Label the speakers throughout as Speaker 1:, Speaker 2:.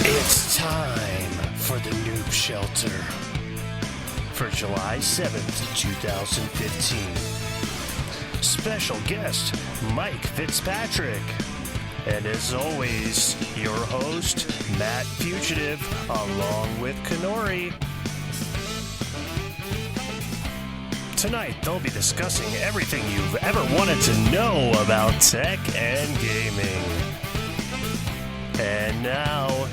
Speaker 1: It's time for the Noob Shelter for July 7th, 2015. Special guest, Mike Fitzpatrick. And as always, your host, Matt Fugitive, along with Kanori. Tonight, they'll be discussing everything you've ever wanted to know about tech and gaming. And now,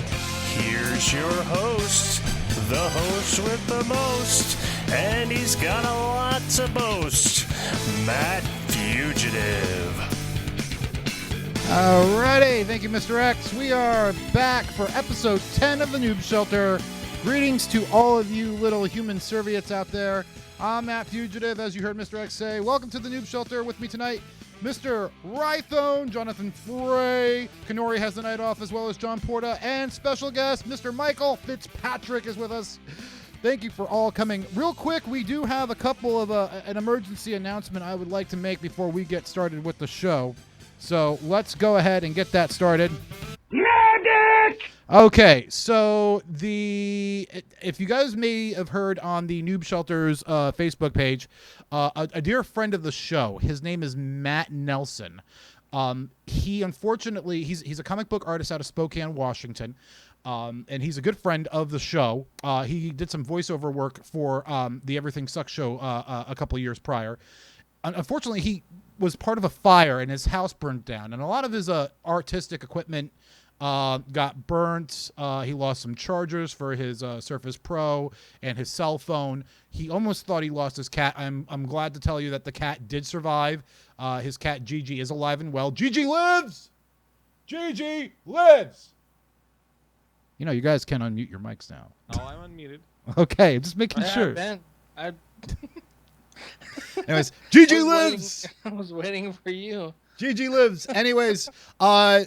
Speaker 1: here's your host, the host with the most, and he's got a lot to boast, Matt Fugitive.
Speaker 2: Alrighty, thank you, Mr. X. We are back for episode 10 of the Noob Shelter. Greetings to all of you little human serviettes out there. I'm Matt Fugitive, as you heard Mr. X say. Welcome to the Noob Shelter. With me tonight, Mr. Rythone, Jonathan Frey. Kanori has the night off, as well as John Porta. And special guest, Mr. Michael Fitzpatrick is with us. Thank you for all coming. Real quick, we do have a couple of an emergency announcement I would like to make before we get started with the show. So let's go ahead and get that started. Medic! Okay, so if you guys may have heard on the Noob Shelter's Facebook page, a dear friend of the show, his name is Matt Nelson. He unfortunately, he's a comic book artist out of Spokane, Washington, and he's a good friend of the show. He did some voiceover work for the Everything Sucks show a couple of years prior. Unfortunately, he was part of a fire and his house burned down, and a lot of his artistic equipment got burnt. He lost some chargers for his Surface Pro and his cell phone. He almost thought he lost his cat. I'm glad to tell you that the cat did survive. His cat Gigi is alive and well. Gigi lives! Gigi lives! You know, you guys can unmute your mics now.
Speaker 3: Oh, I'm unmuted.
Speaker 2: Okay, just making sure.
Speaker 3: Ben,
Speaker 2: Anyways, Gigi lives!
Speaker 3: I was waiting for you.
Speaker 2: Gigi lives. Anyways, for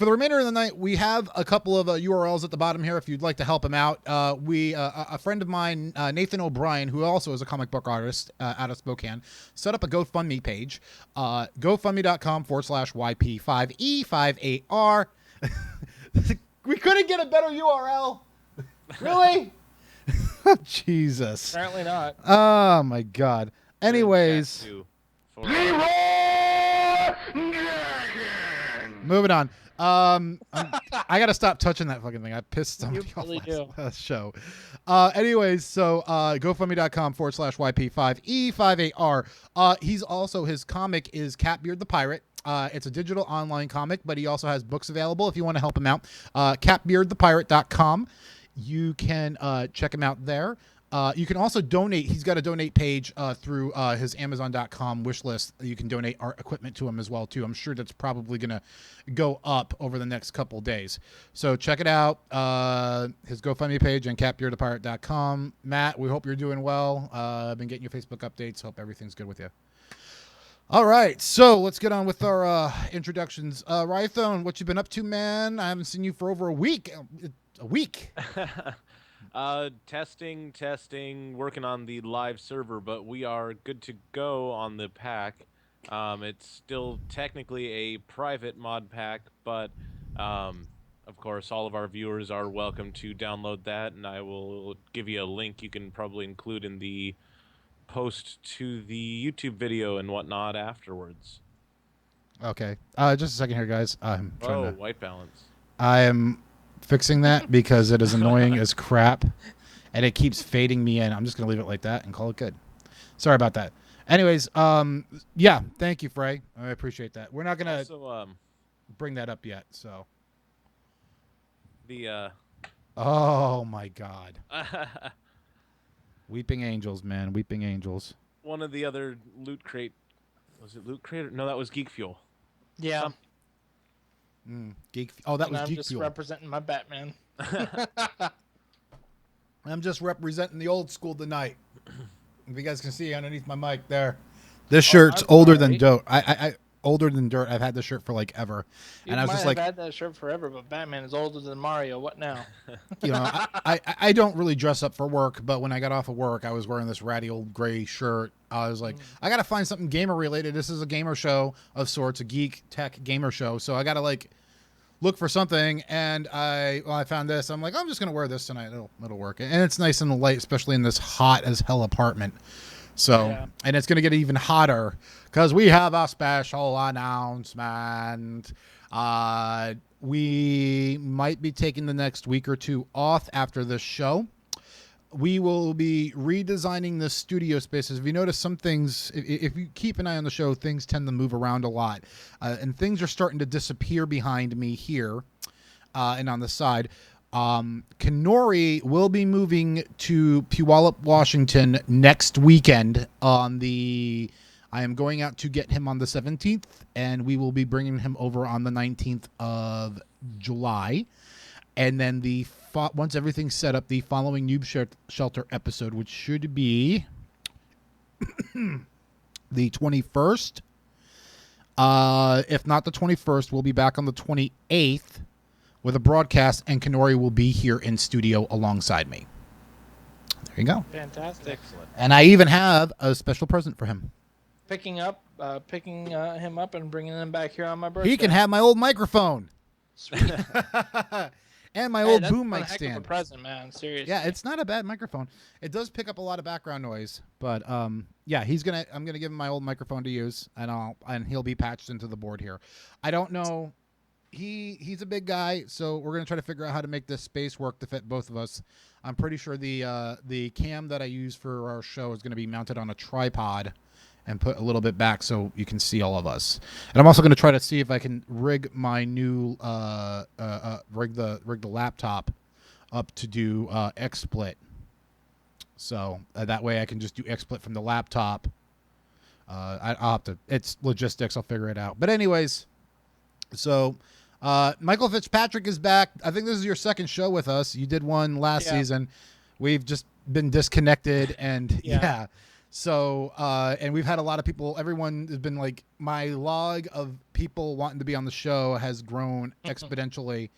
Speaker 2: the remainder of the night, we have a couple of URLs at the bottom here if you'd like to help him out. A friend of mine, Nathan O'Brien, who also is a comic book artist out of Spokane, set up a GoFundMe page, gofundme.com/YP5E58R. We couldn't get a better URL. Really? Jesus.
Speaker 3: Apparently not.
Speaker 2: Oh, my God. Anyways. Moving on. I got to stop touching that fucking thing. I pissed somebody off last show. Anyways, so gofundme.com/YP5E58R. His comic is Catbeard the Pirate. It's a digital online comic, but he also has books available if you want to help him out. Catbeardthepirate.com. You can check him out there. You can also donate. He's got a donate page through his Amazon.com wish list. You can donate art equipment to him as well, too. I'm sure that's probably going to go up over the next couple days. So check it out. His GoFundMe page and catbeardthepirate.com. Matt, we hope you're doing well. I've been getting your Facebook updates. Hope everything's good with you. All right, so let's get on with our introductions. Rythone, what you been up to, man? I haven't seen you for over a week.
Speaker 3: Testing, working on the live server, but we are good to go on the pack. It's still technically a private mod pack, but of course all of our viewers are welcome to download that, and I will give you a link you can probably include in the post to the YouTube video and whatnot afterwards.
Speaker 2: Okay, just a second here, guys. I'm trying to...
Speaker 3: white balance.
Speaker 2: I am fixing that because it is annoying as crap, and it keeps fading me in. I'm just going to leave it like that and call it good. Sorry about that. Anyways, yeah, thank you, Frey. I appreciate that. We're not going to bring that up yet, so. Oh, my God. Weeping angels, man. Weeping angels.
Speaker 3: One of the other Loot Crate. Was it Loot Crate? No, that was Geek Fuel.
Speaker 4: Yeah.
Speaker 2: Geek. Oh, that was
Speaker 4: I'm
Speaker 2: Geek
Speaker 4: just
Speaker 2: Fuel.
Speaker 4: representing my Batman.
Speaker 2: I'm just representing the old school tonight. If you guys can see underneath my mic there, this shirt's older than dirt. I older than dirt. I've had this shirt for like ever, and I was just like,
Speaker 4: I've had that shirt forever, but Batman is older than Mario. What now?
Speaker 2: You know, I don't really dress up for work, but when I got off of work, I was wearing this ratty old gray shirt. I was like, I got to find something gamer related. This is a gamer show of sorts, a geek tech gamer show. So I got to like look for something, and I found this. I'm like, I'm just gonna wear this tonight. It'll work, and it's nice and light, especially in this hot as hell apartment. So,
Speaker 4: Yeah.
Speaker 2: and it's gonna get even hotter because we have a special announcement. We might be taking the next week or two off after this show. We will be redesigning the studio spaces. If you notice some things, if you keep an eye on the show, things tend to move around a lot. And things are starting to disappear behind me here and on the side. Kenori will be moving to Puyallup, Washington next weekend. I am going out to get him on the 17th, and we will be bringing him over on the 19th of July. And then once everything's set up, the following Noob Shelter episode, which should be the 21st. If not the 21st, we'll be back on the 28th with a broadcast, and Kenori will be here in studio alongside me. There you go.
Speaker 4: Fantastic.
Speaker 3: Excellent.
Speaker 2: And I even have a special present for him.
Speaker 4: Picking him up and bringing him back here on my birthday.
Speaker 2: He can have my old microphone.
Speaker 4: Sweet.
Speaker 2: And my
Speaker 4: Hey,
Speaker 2: old
Speaker 4: that's
Speaker 2: boom
Speaker 4: one
Speaker 2: mic
Speaker 4: heck of a
Speaker 2: stand.
Speaker 4: present, man. Seriously.
Speaker 2: Yeah, it's not a bad microphone. It does pick up a lot of background noise, but yeah, I'm gonna give him my old microphone to use, and he'll be patched into the board here. I don't know. He's a big guy, so we're gonna try to figure out how to make this space work to fit both of us. I'm pretty sure the cam that I use for our show is gonna be mounted on a tripod and put a little bit back so you can see all of us. And I'm also going to try to see if I can rig my new rig the laptop up to do XSplit. So that way I can just do XSplit from the laptop. I'll have to. It's logistics. I'll figure it out. But anyways, so Michael Fitzpatrick is back. I think this is your second show with us. You did one last season. We've just been disconnected, and yeah. So, and we've had a lot of people, everyone has been like, my log of people wanting to be on the show has grown exponentially.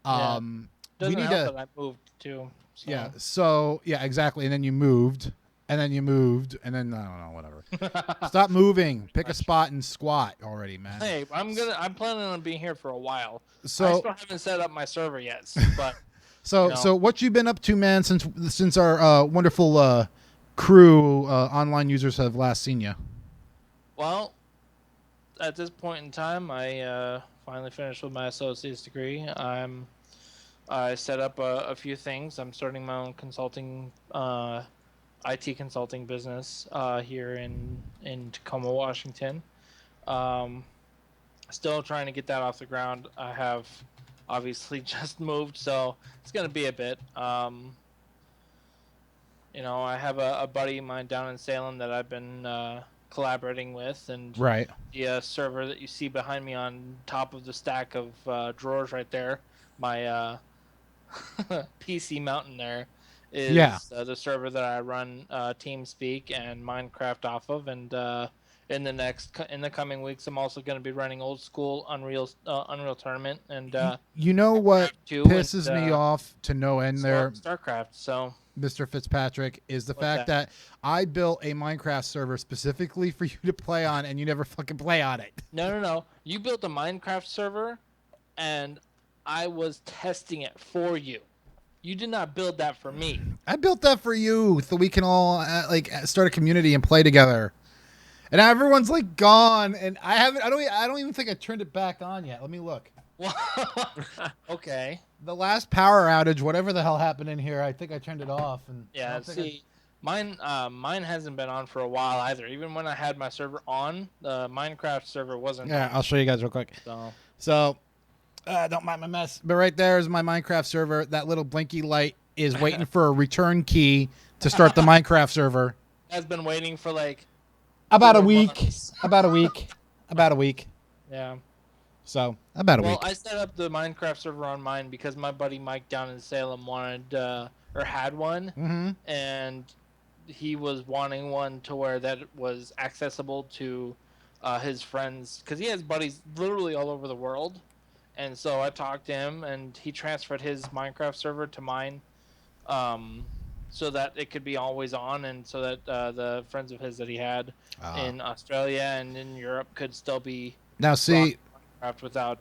Speaker 4: Doesn't
Speaker 2: we need
Speaker 4: help that I moved too. So.
Speaker 2: Yeah. So yeah, exactly. And then you moved, and then you moved, and then I don't know, whatever. Stop moving. Pick a spot and squat already, man.
Speaker 4: Hey, I'm planning on being here for a while.
Speaker 2: So
Speaker 4: I still haven't set up my server yet, but
Speaker 2: so what you been up to, man, since our wonderful crew online users have last seen you?
Speaker 4: Well, at this point in time, I finally finished with my associate's degree. I set up a few things. I'm starting my own consulting, IT consulting business here in Tacoma, Washington. Still trying to get that off the ground. I have obviously just moved, so it's going to be a bit. I have a buddy of mine down in Salem that I've been collaborating with, and the server that you see behind me on top of the stack of drawers right there, my PC mountain there, is the server that I run TeamSpeak and Minecraft off of, and in the coming weeks, I'm also going to be running old school Unreal Tournament, and
Speaker 2: you know what pisses me off to no end there,
Speaker 4: StarCraft. So
Speaker 2: Mr. Fitzpatrick, is the fact that I built a Minecraft server specifically for you to play on, and you never fucking play on it.
Speaker 4: No. You built a Minecraft server, and I was testing it for you. You did not build that for me.
Speaker 2: I built that for you so we can all start a community and play together. And everyone's like gone, and I don't even think I turned it back on yet. Let me look.
Speaker 4: Okay.
Speaker 2: The last power outage, whatever the hell happened in here, I think I turned it off. And
Speaker 4: mine hasn't been on for a while either. Even when I had my server on, the Minecraft server wasn't.
Speaker 2: Yeah,
Speaker 4: on.
Speaker 2: I'll show you guys real quick. So don't mind my mess. But right there is my Minecraft server. That little blinky light is waiting for a return key to start the Minecraft server.
Speaker 4: Has been waiting for like
Speaker 2: about a week. About a week.
Speaker 4: Yeah.
Speaker 2: So about a week.
Speaker 4: Well, I set up the Minecraft server on mine because my buddy Mike down in Salem wanted or had one, and he was wanting one to where that was accessible to his friends, because he has buddies literally all over the world. And so I talked to him, and he transferred his Minecraft server to mine, so that it could be always on, and so that the friends of his that he had in Australia and in Europe could still be
Speaker 2: now see
Speaker 4: Minecraft without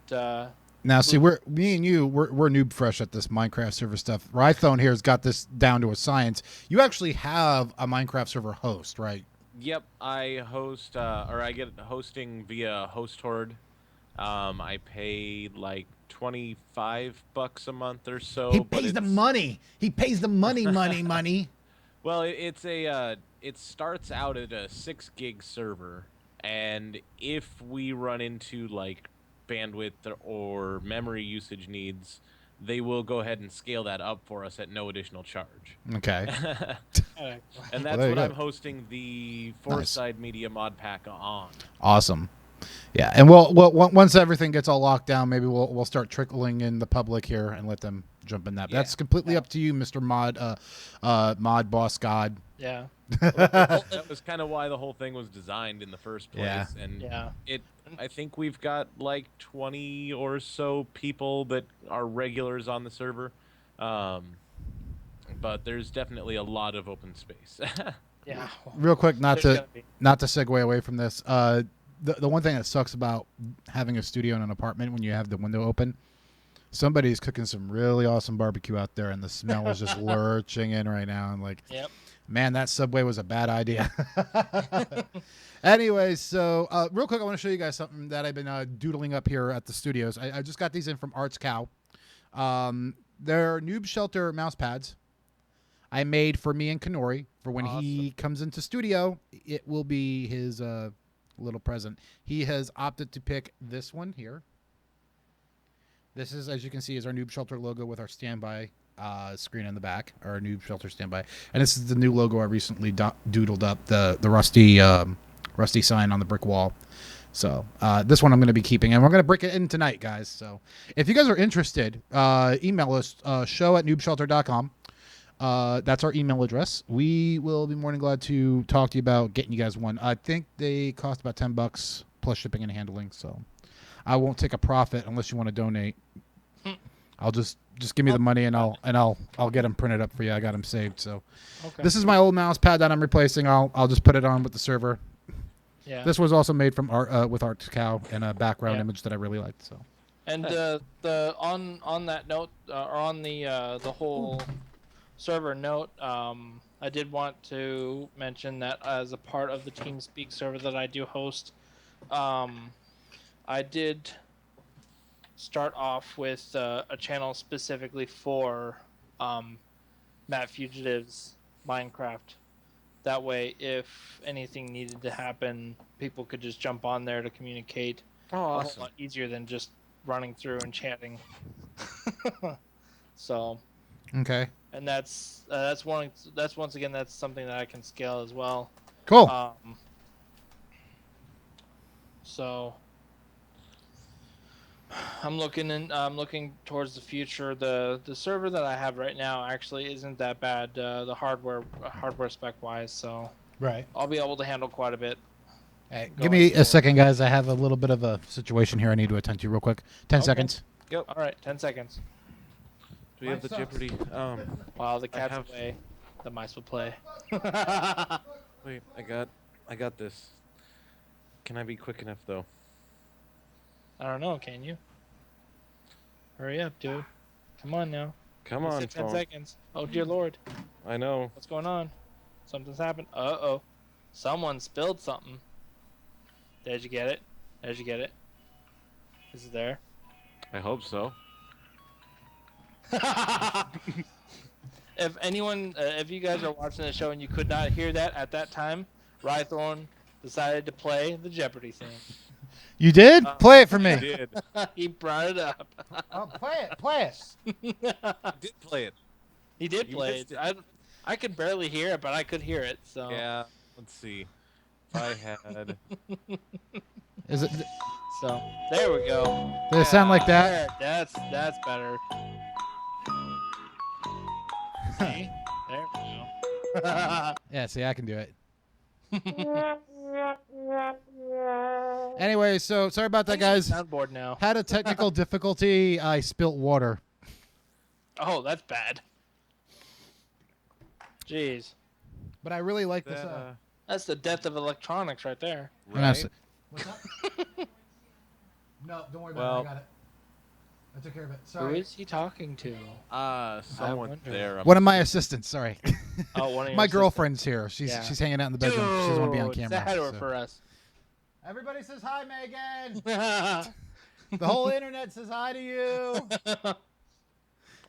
Speaker 2: Now, see, we're noob fresh at this Minecraft server stuff. Rythone here has got this down to a science. You actually have a Minecraft server host, right?
Speaker 3: Yep, I host, or I get hosting via HostHorde. I pay like $25 a month or so.
Speaker 2: He pays the money. He pays the money.
Speaker 3: Well, it starts out at a 6 gig server, and if we run into like bandwidth or memory usage needs, they will go ahead and scale that up for us at no additional charge.
Speaker 2: Okay.
Speaker 3: And that's what I'm hosting the Foresight Media mod pack on.
Speaker 2: Awesome. Yeah, and we'll once everything gets all locked down, maybe we'll start trickling in the public here and let them jump in that. Yeah. That's completely up to you, Mr. Mod Boss God.
Speaker 4: Yeah.
Speaker 3: That was kind of why the whole thing was designed in the first place.
Speaker 2: Yeah.
Speaker 3: And I think we've got like 20 or so people that are regulars on the server. But there's definitely a lot of open space.
Speaker 4: Yeah.
Speaker 2: Real quick, not to segue away from this. The one thing that sucks about having a studio in an apartment when you have the window open, somebody's cooking some really awesome barbecue out there, and the smell is just lurching in right now. And like, man, that Subway was a bad idea. Anyways, so real quick, I want to show you guys something that I've been doodling up here at the studios. I just got these in from Arts Cow. They're Noob Shelter mouse pads. I made for me and Kanori for when he comes into studio. It will be his little present. He has opted to pick this one here. This is, as you can see, is our Noob Shelter logo with our standby screen in the back, our Noob Shelter standby. And this is the new logo I recently doodled up, the rusty sign on the brick wall. So this one I'm going to be keeping, and we're going to break it in tonight, guys. So if you guys are interested, email us, show@noobshelter.com. That's our email address. We will be more than glad to talk to you about getting you guys one. I think they cost about $10 plus shipping and handling. So I won't take a profit unless you want to donate. I'll just give me the money and I'll get them printed up for you. I got them saved. So this is my old mouse pad that I'm replacing. I'll just put it on with the server. Yeah. This was also made from with Art Cow and a background image that I really liked. So.
Speaker 4: And on that note, or on the whole server note, I did want to mention that as a part of the TeamSpeak server that I do host, I did start off with a channel specifically for Matt Fugitive's Minecraft. That way, if anything needed to happen, people could just jump on there to communicate. A whole lot easier than just running through and chatting. So.
Speaker 2: Okay.
Speaker 4: And that's once again that's something that I can scale as well.
Speaker 2: Cool.
Speaker 4: So I'm looking towards the future. The server that I have right now actually isn't that bad. The hardware spec wise, so I'll be able to handle quite a bit.
Speaker 2: Hey, give me a second, guys. I have a little bit of a situation here I need to attend to real quick. 10 seconds.
Speaker 4: Yep. All right, 10 seconds.
Speaker 3: Do we have the Jeopardy?
Speaker 4: While the cat's away, the mice will play.
Speaker 3: Wait, I got this. Can I be quick enough though?
Speaker 4: I don't know. Can you? Hurry up, dude. Come on now.
Speaker 3: Come on,
Speaker 4: 10 seconds. Oh dear Lord.
Speaker 3: I know.
Speaker 4: What's going on? Something's happened. Uh-oh. Someone spilled something. Did you get it? Did you get it? Is it there?
Speaker 3: I hope so.
Speaker 4: If you guys are watching the show and you could not hear that at that time, Rythone decided to play the Jeopardy theme.
Speaker 2: You did? Play it for me.
Speaker 3: I did.
Speaker 4: He brought it up.
Speaker 2: Oh, play it.
Speaker 3: I did play it.
Speaker 4: He did play it. I could barely hear it, but I could hear it. So
Speaker 3: yeah. Let's see. If I had.
Speaker 2: Is it?
Speaker 4: So there we go.
Speaker 2: Does it sound like that?
Speaker 4: That's better. See? There we go.
Speaker 2: Yeah, see, I can do it. Anyway, so sorry about that, guys.
Speaker 4: Soundboard now.
Speaker 2: Had a technical difficulty. I spilt water.
Speaker 4: Oh, that's bad. Jeez.
Speaker 2: But I really like this.
Speaker 4: That's the death of electronics right there.
Speaker 3: Right?
Speaker 2: What's that? No, don't worry about it. I got it. I took care of it.
Speaker 4: Who
Speaker 2: Sorry.
Speaker 4: is he talking to?
Speaker 3: Someone there.
Speaker 2: One of my assistants. Sorry.
Speaker 4: Oh, one of your
Speaker 2: my
Speaker 4: assistants.
Speaker 2: girlfriend's here. She's hanging out in the bedroom. She doesn't want to be on camera.
Speaker 4: Say hi for us.
Speaker 2: Everybody says hi, Megan. The whole internet says hi to you.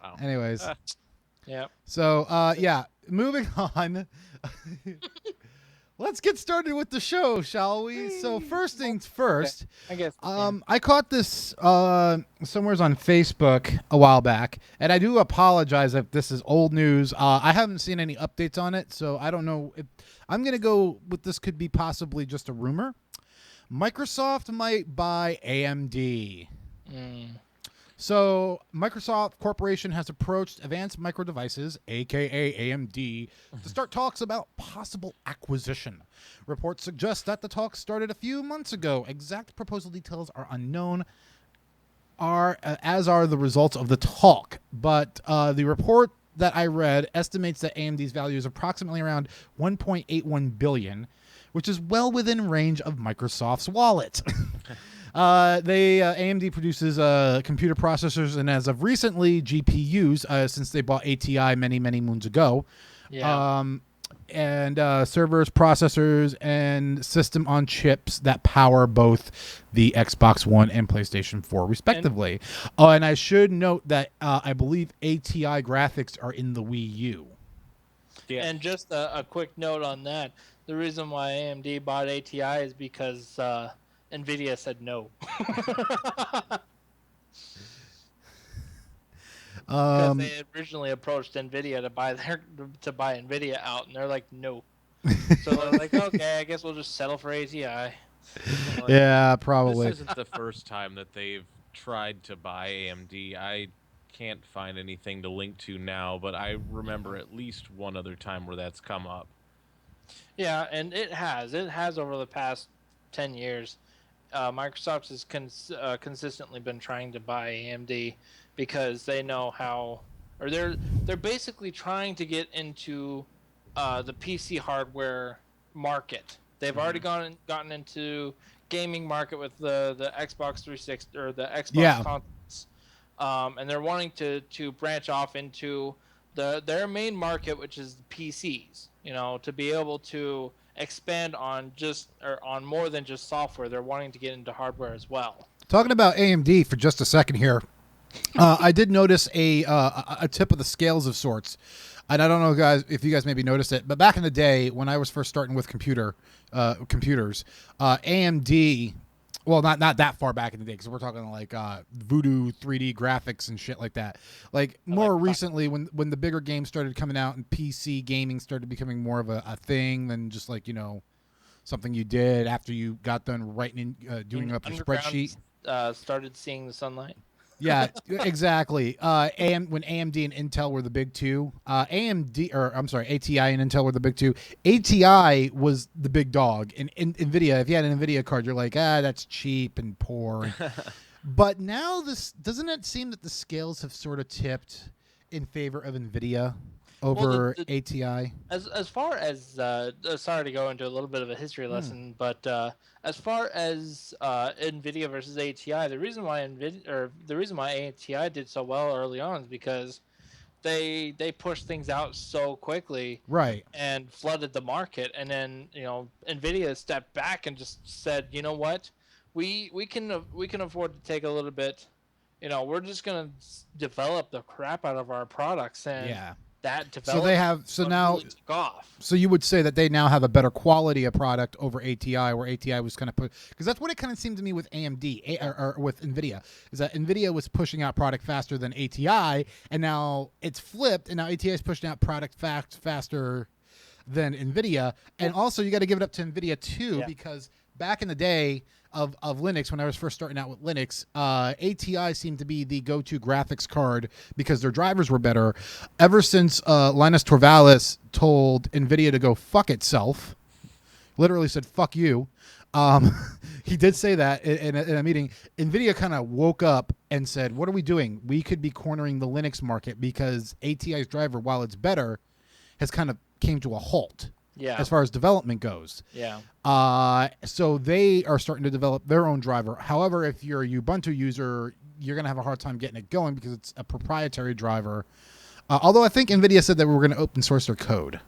Speaker 3: Wow.
Speaker 2: Anyways.
Speaker 4: Yeah.
Speaker 2: So, moving on. Let's get started with the show, shall we? So first things first.
Speaker 4: I guess.
Speaker 2: I caught this somewheres on Facebook a while back, and I do apologize if this is old news. I haven't seen any updates on it, so I don't know. I'm going to go with this could be possibly just a rumor. Microsoft might buy AMD. So, Microsoft Corporation has approached Advanced Micro Devices, aka AMD, to start talks about possible acquisition. Reports suggest that the talks started a few months ago. Exact proposal details are unknown, as are the results of the talk. But the report that I read estimates that AMD's value is approximately around $1.81 billion, which is well within range of Microsoft's wallet. AMD produces computer processors, and as of recently, GPUs, since they bought ATI many moons ago.
Speaker 4: Yeah.
Speaker 2: And servers, processors, and system on chips that power both the Xbox One and PlayStation 4, respectively. And I should note that I believe ATI graphics are in the Wii U.
Speaker 4: Yeah. And just a quick note on that. The reason why AMD bought ATI is because NVIDIA said no. Because they had originally approached NVIDIA to buy NVIDIA out, and they're like, no. So they're like, okay, I guess we'll just settle for ATI.
Speaker 2: Yeah, probably.
Speaker 3: This isn't the first time that they've tried to buy AMD. I can't find anything to link to now, but I remember at least one other time where that's come up.
Speaker 4: Yeah, and it has over the past 10 years. Microsoft has consistently been trying to buy AMD because they know how, or they're basically trying to get into the PC hardware market. They've already gotten into gaming market with the Xbox 360 or the Xbox consoles, and they're wanting to branch off into their main market, which is the PCs. You know, to be able to expand on more than just software. They're wanting to get into hardware as well.
Speaker 2: Talking about AMD for just a second here, I did notice a tip of the scales of sorts, and I don't know, guys, if you guys maybe noticed it, but back in the day when I was first starting with computers, AMD. Well, not that far back in the day, because we're talking like Voodoo 3D graphics and shit like that. Like more recently, when the bigger games started coming out and PC gaming started becoming more of a thing than just like, you know, something you did after you got done writing, doing up a spreadsheet.
Speaker 4: Started seeing the sunlight.
Speaker 2: Yeah, exactly. When AMD and Intel were the big two, ATI and Intel were the big two. ATI was the big dog, and NVIDIA. If you had an NVIDIA card, you're like, that's cheap and poor. But now doesn't it seem that the scales have sort of tipped in favor of NVIDIA over ATI?
Speaker 4: As far as sorry to go into a little bit of a history lesson, but as far as NVIDIA versus ATI, the reason why ATI did so well early on is because they pushed things out so quickly,
Speaker 2: right,
Speaker 4: and flooded the market, and then NVIDIA stepped back and just said, you know what, we can afford to take a little bit, we're just gonna develop the crap out of our products, and that development really took off.
Speaker 2: So you would say that they now have a better quality of product over ATI, where ATI was kind of because that's what it kind of seemed to me with AMD or with NVIDIA, is that NVIDIA was pushing out product faster than ATI, and now it's flipped, and now ATI is pushing out product faster than NVIDIA. And also you got to give it up to NVIDIA too, because back in the day of Linux, when I was first starting out with Linux, ATI seemed to be the go-to graphics card because their drivers were better. Ever since Linus Torvalds told NVIDIA to go fuck itself, literally said fuck you, he did say that in a meeting. NVIDIA kind of woke up and said, what are we doing? We could be cornering the Linux market because ATI's driver, while it's better, has kind of came to a halt.
Speaker 4: Yeah.
Speaker 2: As far as development goes.
Speaker 4: Yeah.
Speaker 2: So they are starting to develop their own driver. However, if you're a Ubuntu user, you're going to have a hard time getting it going because it's a proprietary driver. Although I think NVIDIA said that we were going to open source their code.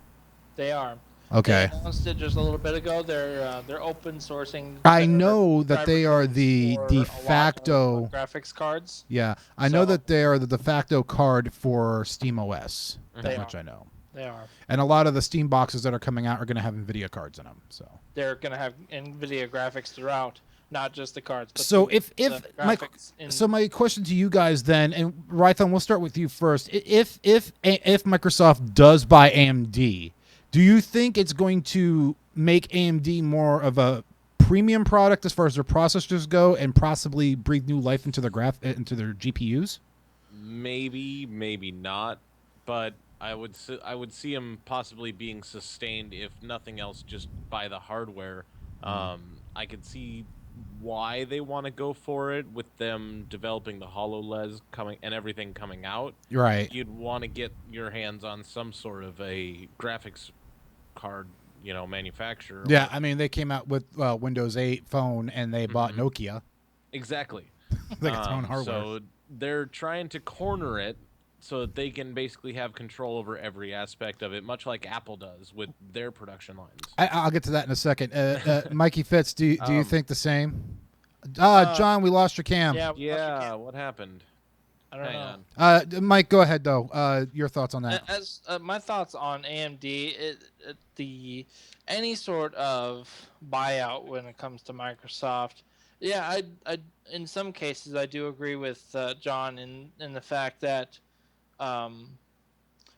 Speaker 4: They are.
Speaker 2: Okay.
Speaker 4: They announced it just a little bit ago. They're open sourcing.
Speaker 2: I know that they are the
Speaker 4: for
Speaker 2: de
Speaker 4: a lot of,
Speaker 2: facto
Speaker 4: graphics cards.
Speaker 2: Yeah, I know that they are the de facto card for SteamOS. That much I know.
Speaker 4: They are.
Speaker 2: And a lot of the Steam boxes that are coming out are going to have NVIDIA cards in them. So
Speaker 4: they're going to have NVIDIA graphics throughout, not just the cards. But
Speaker 2: so
Speaker 4: so
Speaker 2: my question to you guys then, and Rythone, we'll start with you first. If Microsoft does buy AMD, do you think it's going to make AMD more of a premium product as far as their processors go, and possibly breathe new life into their GPUs?
Speaker 3: Maybe not, but I would see them possibly being sustained, if nothing else, just by the hardware. I could see why they want to go for it with them developing the HoloLens coming and everything coming out.
Speaker 2: Right.
Speaker 3: You'd want to get your hands on some sort of a graphics card, manufacturer.
Speaker 2: Yeah, I mean, they came out with Windows 8 phone and they bought Nokia.
Speaker 3: Exactly.
Speaker 2: Like its own hardware.
Speaker 3: So they're trying to corner it so that they can basically have control over every aspect of it, much like Apple does with their production lines.
Speaker 2: I'll get to that in a second. Mikey Fitz, do you think the same? John, we lost your cam.
Speaker 3: Yeah, what happened?
Speaker 4: I don't know.
Speaker 2: On. Mike, go ahead though. Your thoughts on that?
Speaker 4: As my thoughts on AMD, any sort of buyout when it comes to Microsoft. Yeah, I in some cases I do agree with John in the fact that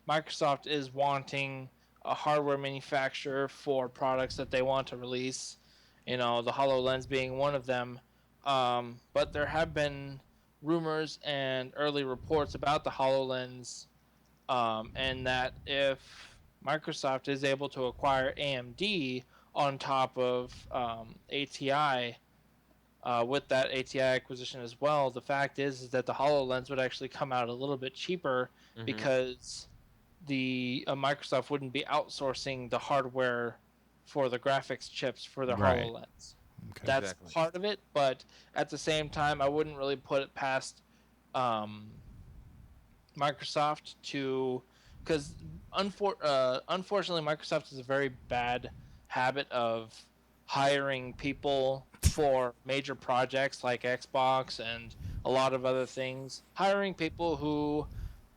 Speaker 4: Microsoft is wanting a hardware manufacturer for products that they want to release. The HoloLens being one of them. But there have been rumors and early reports about the HoloLens, and that if Microsoft is able to acquire AMD on top of ATI, with that ATI acquisition as well, the fact is that the HoloLens would actually come out a little bit cheaper because the Microsoft wouldn't be outsourcing the hardware for the graphics chips for the HoloLens.
Speaker 2: Okay.
Speaker 4: That's part of it, but at the same time, I wouldn't really put it past Microsoft to, because unfortunately, Microsoft has a very bad habit of hiring people for major projects like Xbox and a lot of other things. Hiring people who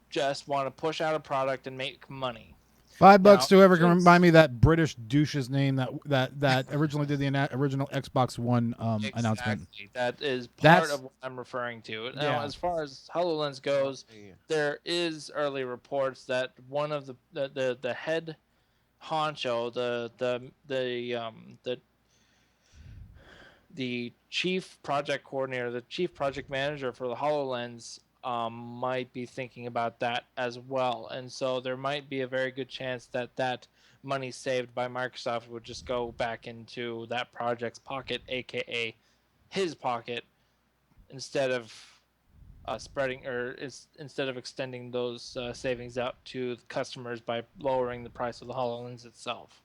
Speaker 4: just want to push out a product and make money.
Speaker 2: $5 to whoever can remind me that British douche's name that originally did the original Xbox One announcement.
Speaker 4: That is part of what I'm referring to. Now, as far as HoloLens goes, there is early reports that one of the head honcho, the chief project coordinator, the chief project manager for the HoloLens, might be thinking about that as well. And so there might be a very good chance that money saved by Microsoft would just go back into that project's pocket, aka his pocket, instead of instead of extending those savings out to customers by lowering the price of the HoloLens itself.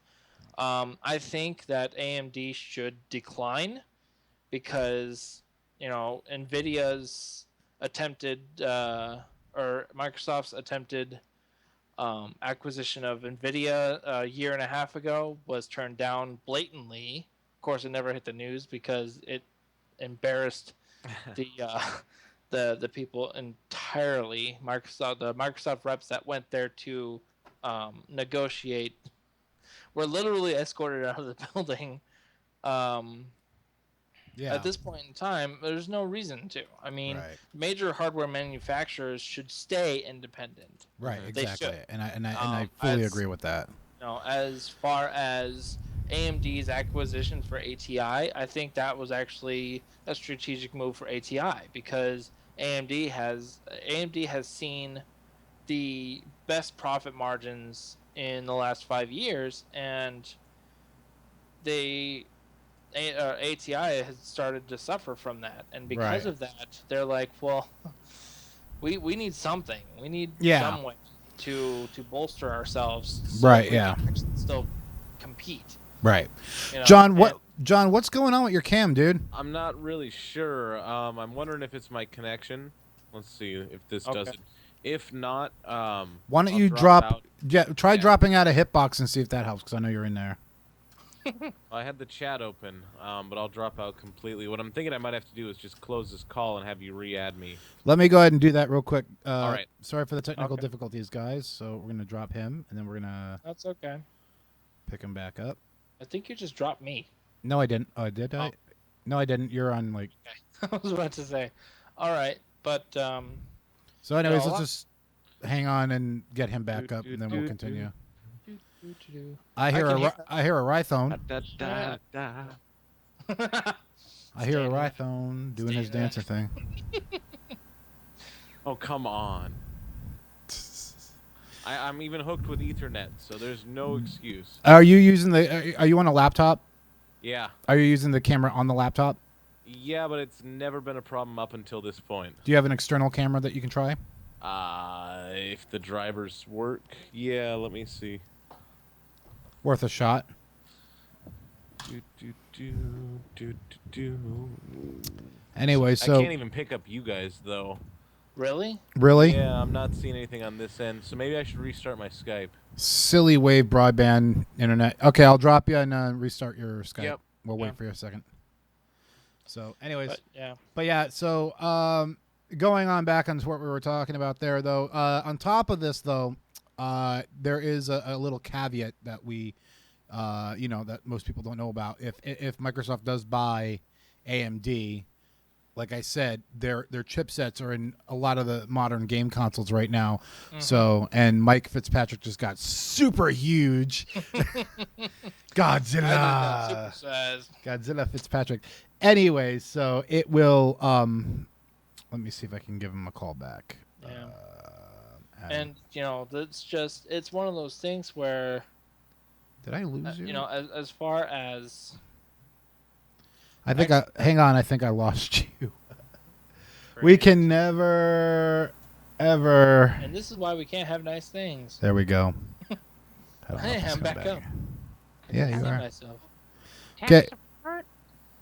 Speaker 4: I think that AMD should decline because NVIDIA's attempted or Microsoft's attempted acquisition of NVIDIA a year and a half ago was turned down blatantly. Of course, it never hit the news because it embarrassed the people entirely. The Microsoft reps that went there to negotiate were literally escorted out of the building. At this point in time, there's no reason to. I mean, major hardware manufacturers should stay independent.
Speaker 2: Right, exactly. And I fully agree with that.
Speaker 4: As far as AMD's acquisition for ATI, I think that was actually a strategic move for ATI because AMD has seen the best profit margins in the last 5 years, and ATI has started to suffer from that, and because of that, they're like, well, we need something. We need some way to bolster ourselves. So we can actually still compete.
Speaker 2: Right. John, John, what's going on with your cam, dude?
Speaker 3: I'm not really sure. I'm wondering if it's my connection. Let's see if this does it. If not,
Speaker 2: why don't
Speaker 3: I'll
Speaker 2: you try dropping out a hitbox and see if that helps, because I know you're in there.
Speaker 3: I had the chat open, but I'll drop out completely. What I'm thinking I might have to do is just close this call and have you re-add me.
Speaker 2: Let me go ahead and do that real quick.
Speaker 3: All right.
Speaker 2: Sorry for the technical difficulties, guys. So we're going to drop him, and then we're going to...
Speaker 4: That's okay.
Speaker 2: Pick him back up.
Speaker 4: I think you just dropped me.
Speaker 2: No, I didn't. Oh, did I? No, I didn't. You're on, like...
Speaker 4: I was about to say. All right, but...
Speaker 2: So anyways, let's just hang on and get him back up, and then we'll continue. I hear a Rythone. I hear a Rythone doing his dancer thing.
Speaker 3: Oh, come on. I'm even hooked with Ethernet, so there's no excuse.
Speaker 2: Are you using the... Are you on a laptop?
Speaker 3: Yeah.
Speaker 2: Are you using the camera on the laptop?
Speaker 3: Yeah, but it's never been a problem up until this point.
Speaker 2: Do you have an external camera that you can try?
Speaker 3: If the drivers work, yeah, let me see.
Speaker 2: Worth a shot. Anyway, so...
Speaker 3: I can't even pick up you guys, though.
Speaker 4: Really?
Speaker 2: Really?
Speaker 3: Yeah, I'm not seeing anything on this end, so maybe I should restart my Skype.
Speaker 2: Silly wave broadband internet. Okay, I'll drop you and restart your Skype.
Speaker 3: Yep.
Speaker 2: We'll wait for you a second. So, anyways.
Speaker 4: But
Speaker 2: yeah, so going on back on what we were talking about there, though, on top of this, though, there is a little caveat that we, that most people don't know about. If Microsoft does buy AMD, like I said, their chipsets are in a lot of the modern game consoles right now. Mm-hmm. So, and Mike Fitzpatrick just got super huge. Godzilla Fitzpatrick. Anyway, so it will. Let me see if I can give him a call back.
Speaker 4: Yeah. And it's one of those things where.
Speaker 2: Did I lose you?
Speaker 4: As far as.
Speaker 2: Hang on. I think I lost you. We can never, ever.
Speaker 4: And this is why we can't have nice things.
Speaker 2: There we go.
Speaker 4: Hey, I'm back up.
Speaker 2: Yeah, you are.
Speaker 4: Myself.
Speaker 2: Okay.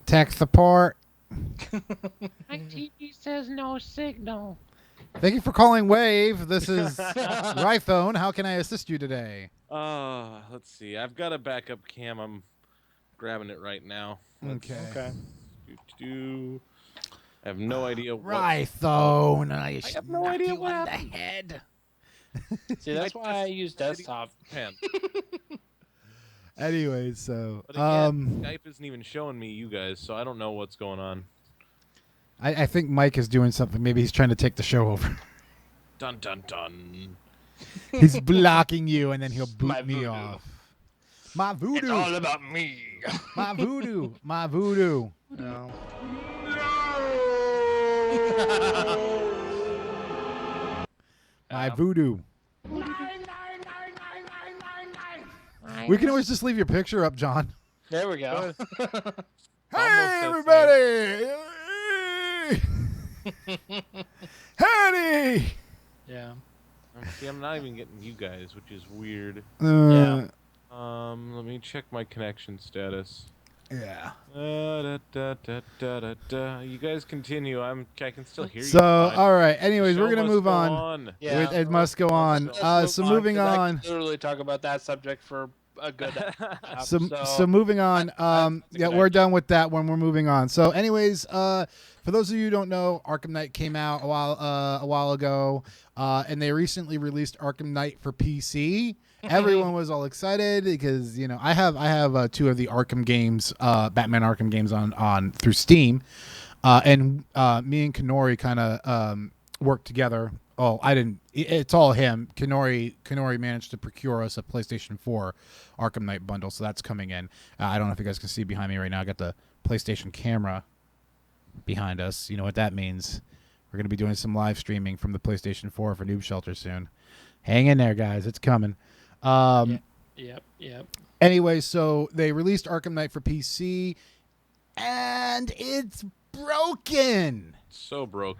Speaker 2: Tech support.
Speaker 5: My TV says no signal.
Speaker 2: Thank you for calling Wave. This is Rythone. How can I assist you today?
Speaker 3: Let's see. I've got a backup cam. I'm grabbing it right now.
Speaker 2: Okay.
Speaker 3: I have no idea what.
Speaker 2: Rythone. I
Speaker 3: have no idea what
Speaker 2: in the head.
Speaker 4: See, that's why I use desktop.
Speaker 2: Anyway, so
Speaker 3: but again, Skype isn't even showing me you guys, so I don't know what's going on.
Speaker 2: I think Mike is doing something. Maybe he's trying to take the show over.
Speaker 3: Dun dun dun.
Speaker 2: He's blocking you, and then he'll boot me off. My voodoo.
Speaker 4: It's all about me.
Speaker 2: My voodoo. My voodoo.
Speaker 4: No.
Speaker 2: My voodoo. We can always just leave your picture up, John.
Speaker 4: There we go.
Speaker 2: Hey, everybody! Howdy!
Speaker 4: Yeah.
Speaker 3: See, I'm not even getting you guys, which is weird.
Speaker 4: Yeah.
Speaker 3: Let me check my connection status.
Speaker 2: Yeah.
Speaker 3: You guys continue. I can still hear you.
Speaker 2: So, all right. Anyways, we're gonna move
Speaker 3: on.
Speaker 2: on. Yeah. It must go on. So moving on.
Speaker 4: I could literally talk about that subject for a good.
Speaker 2: So moving on. Yeah, we're done with that one. We're moving on. So, anyways, for those of you who don't know, Arkham Knight came out a while ago, and they recently released Arkham Knight for PC. Everyone was all excited because I have two of the Arkham games, Batman Arkham games on through Steam, and me and Kenori kind of worked together. Oh, I didn't. It's all him. Kenori managed to procure us a PlayStation 4 Arkham Knight bundle, so that's coming in. I don't know if you guys can see behind me right now. I got the PlayStation camera behind us. You know what that means. We're going to be doing some live streaming from the PlayStation 4 for Noob Shelter soon. Hang in there, guys. It's coming.
Speaker 4: Yep.
Speaker 2: Anyway, so they released Arkham Knight for PC, and it's broken.
Speaker 3: So broken.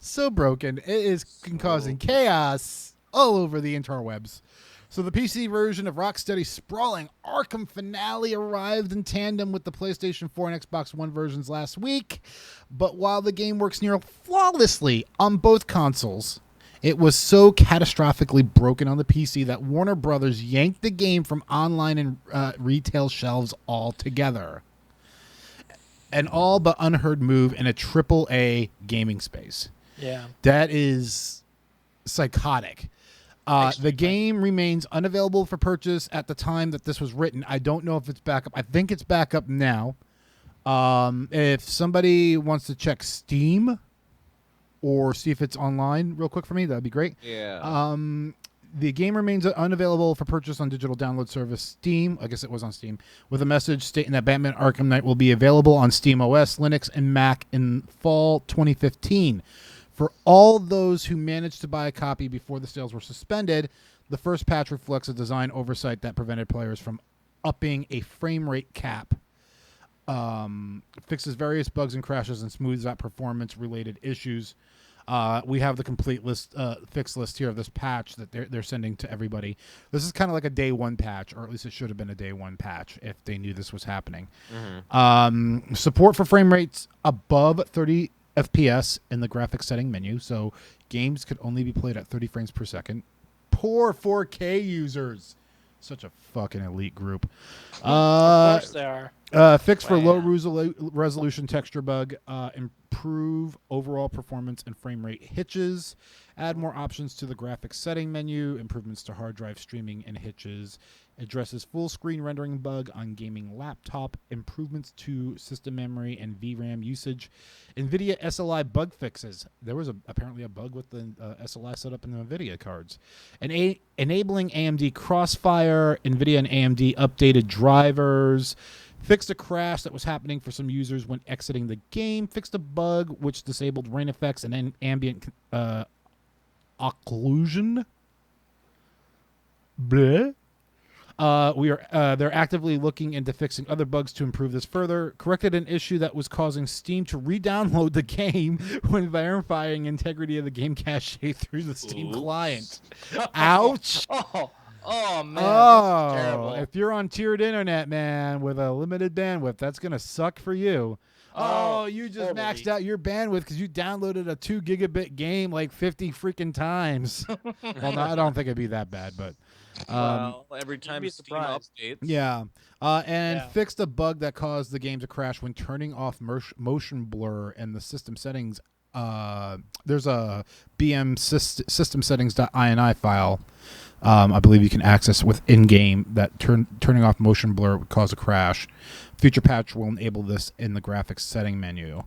Speaker 2: It is causing chaos all over the interwebs. So the PC version of Rocksteady's sprawling Arkham Finale arrived in tandem with the PlayStation 4 and Xbox One versions last week. But while the game works near flawlessly on both consoles, it was so catastrophically broken on the PC that Warner Brothers yanked the game from online and retail shelves altogether. An all but unheard move in a AAA gaming space.
Speaker 4: Yeah.
Speaker 2: That is psychotic. The game remains unavailable for purchase at the time that this was written. I don't know if it's back up. I think it's back up now. If somebody wants to check Steam or see if it's online real quick for me, that'd be great.
Speaker 3: Yeah.
Speaker 2: The game remains unavailable for purchase on digital download service Steam. I guess it was on Steam, with a message stating that Batman Arkham Knight will be available on Steam OS, Linux, and Mac in fall 2015. For all those who managed to buy a copy before the sales were suspended, the first patch reflects a design oversight that prevented players from upping a frame rate cap, fixes various bugs and crashes, and smooths out performance-related issues. We have the complete list, fix list here of this patch that they're sending to everybody. This is kind of like a day one patch, or at least it should have been a day one patch if they knew this was happening. Mm-hmm. Support for frame rates above 30 FPS in the graphics setting menu, so games could only be played at 30 frames per second. Poor 4K users. Such a fucking elite group.
Speaker 4: Of course they are.
Speaker 2: Fix for low resolution texture bug. Improve overall performance and frame rate hitches. Add more options to the graphics setting menu. Improvements to hard drive streaming and hitches. Addresses full screen rendering bug on gaming laptop. Improvements to system memory and VRAM usage. NVIDIA SLI bug fixes. There was apparently a bug with the SLI set up in the NVIDIA cards. Enabling AMD Crossfire. NVIDIA and AMD updated drivers. Fixed a crash that was happening for some users when exiting the game. Fixed a bug which disabled rain effects and ambient occlusion. Bleh. They're actively looking into fixing other bugs to improve this further. Corrected an issue that was causing Steam to re-download the game when verifying integrity of the game cache through the Steam client. Ouch!
Speaker 4: Oh man, that's terrible.
Speaker 2: If you're on tiered internet, man, with a limited bandwidth, that's gonna suck for you. You just maxed out your bandwidth because you downloaded a 2 gigabit game like 50 freaking times. Well, no, I don't think it'd be that bad, but
Speaker 3: every time Steam updates.
Speaker 2: Yeah. Fixed a bug that caused the game to crash when turning off motion blur and the system settings. There's a BM system settings.ini file. I believe you can access with in-game that turning off motion blur would cause a crash. Future patch will enable this in the graphics setting menu.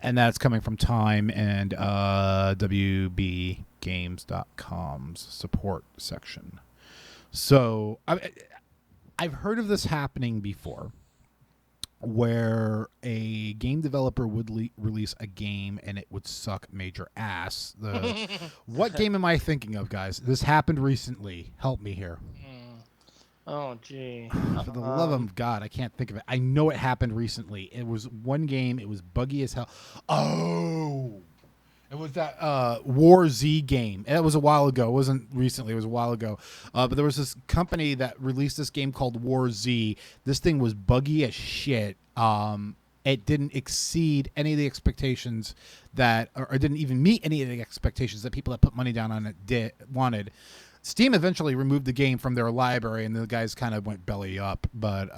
Speaker 2: And that's coming from Time and WBGames.com's support section. So I've heard of this happening before, where a game developer would release a game and it would suck major ass. What game am I thinking of, guys? This happened recently. Help me here.
Speaker 4: Oh, gee.
Speaker 2: For the love of God, I can't think of it. I know it happened recently. It was one game. It was buggy as hell. Oh! It was that War Z game. That was a while ago. It wasn't recently. It was a while ago. But there was this company that released this game called War Z. This thing was buggy as shit. It didn't exceed any of the expectations or didn't even meet any of the expectations that people that put money down on it wanted. Steam eventually removed the game from their library, and the guys kind of went belly up. But,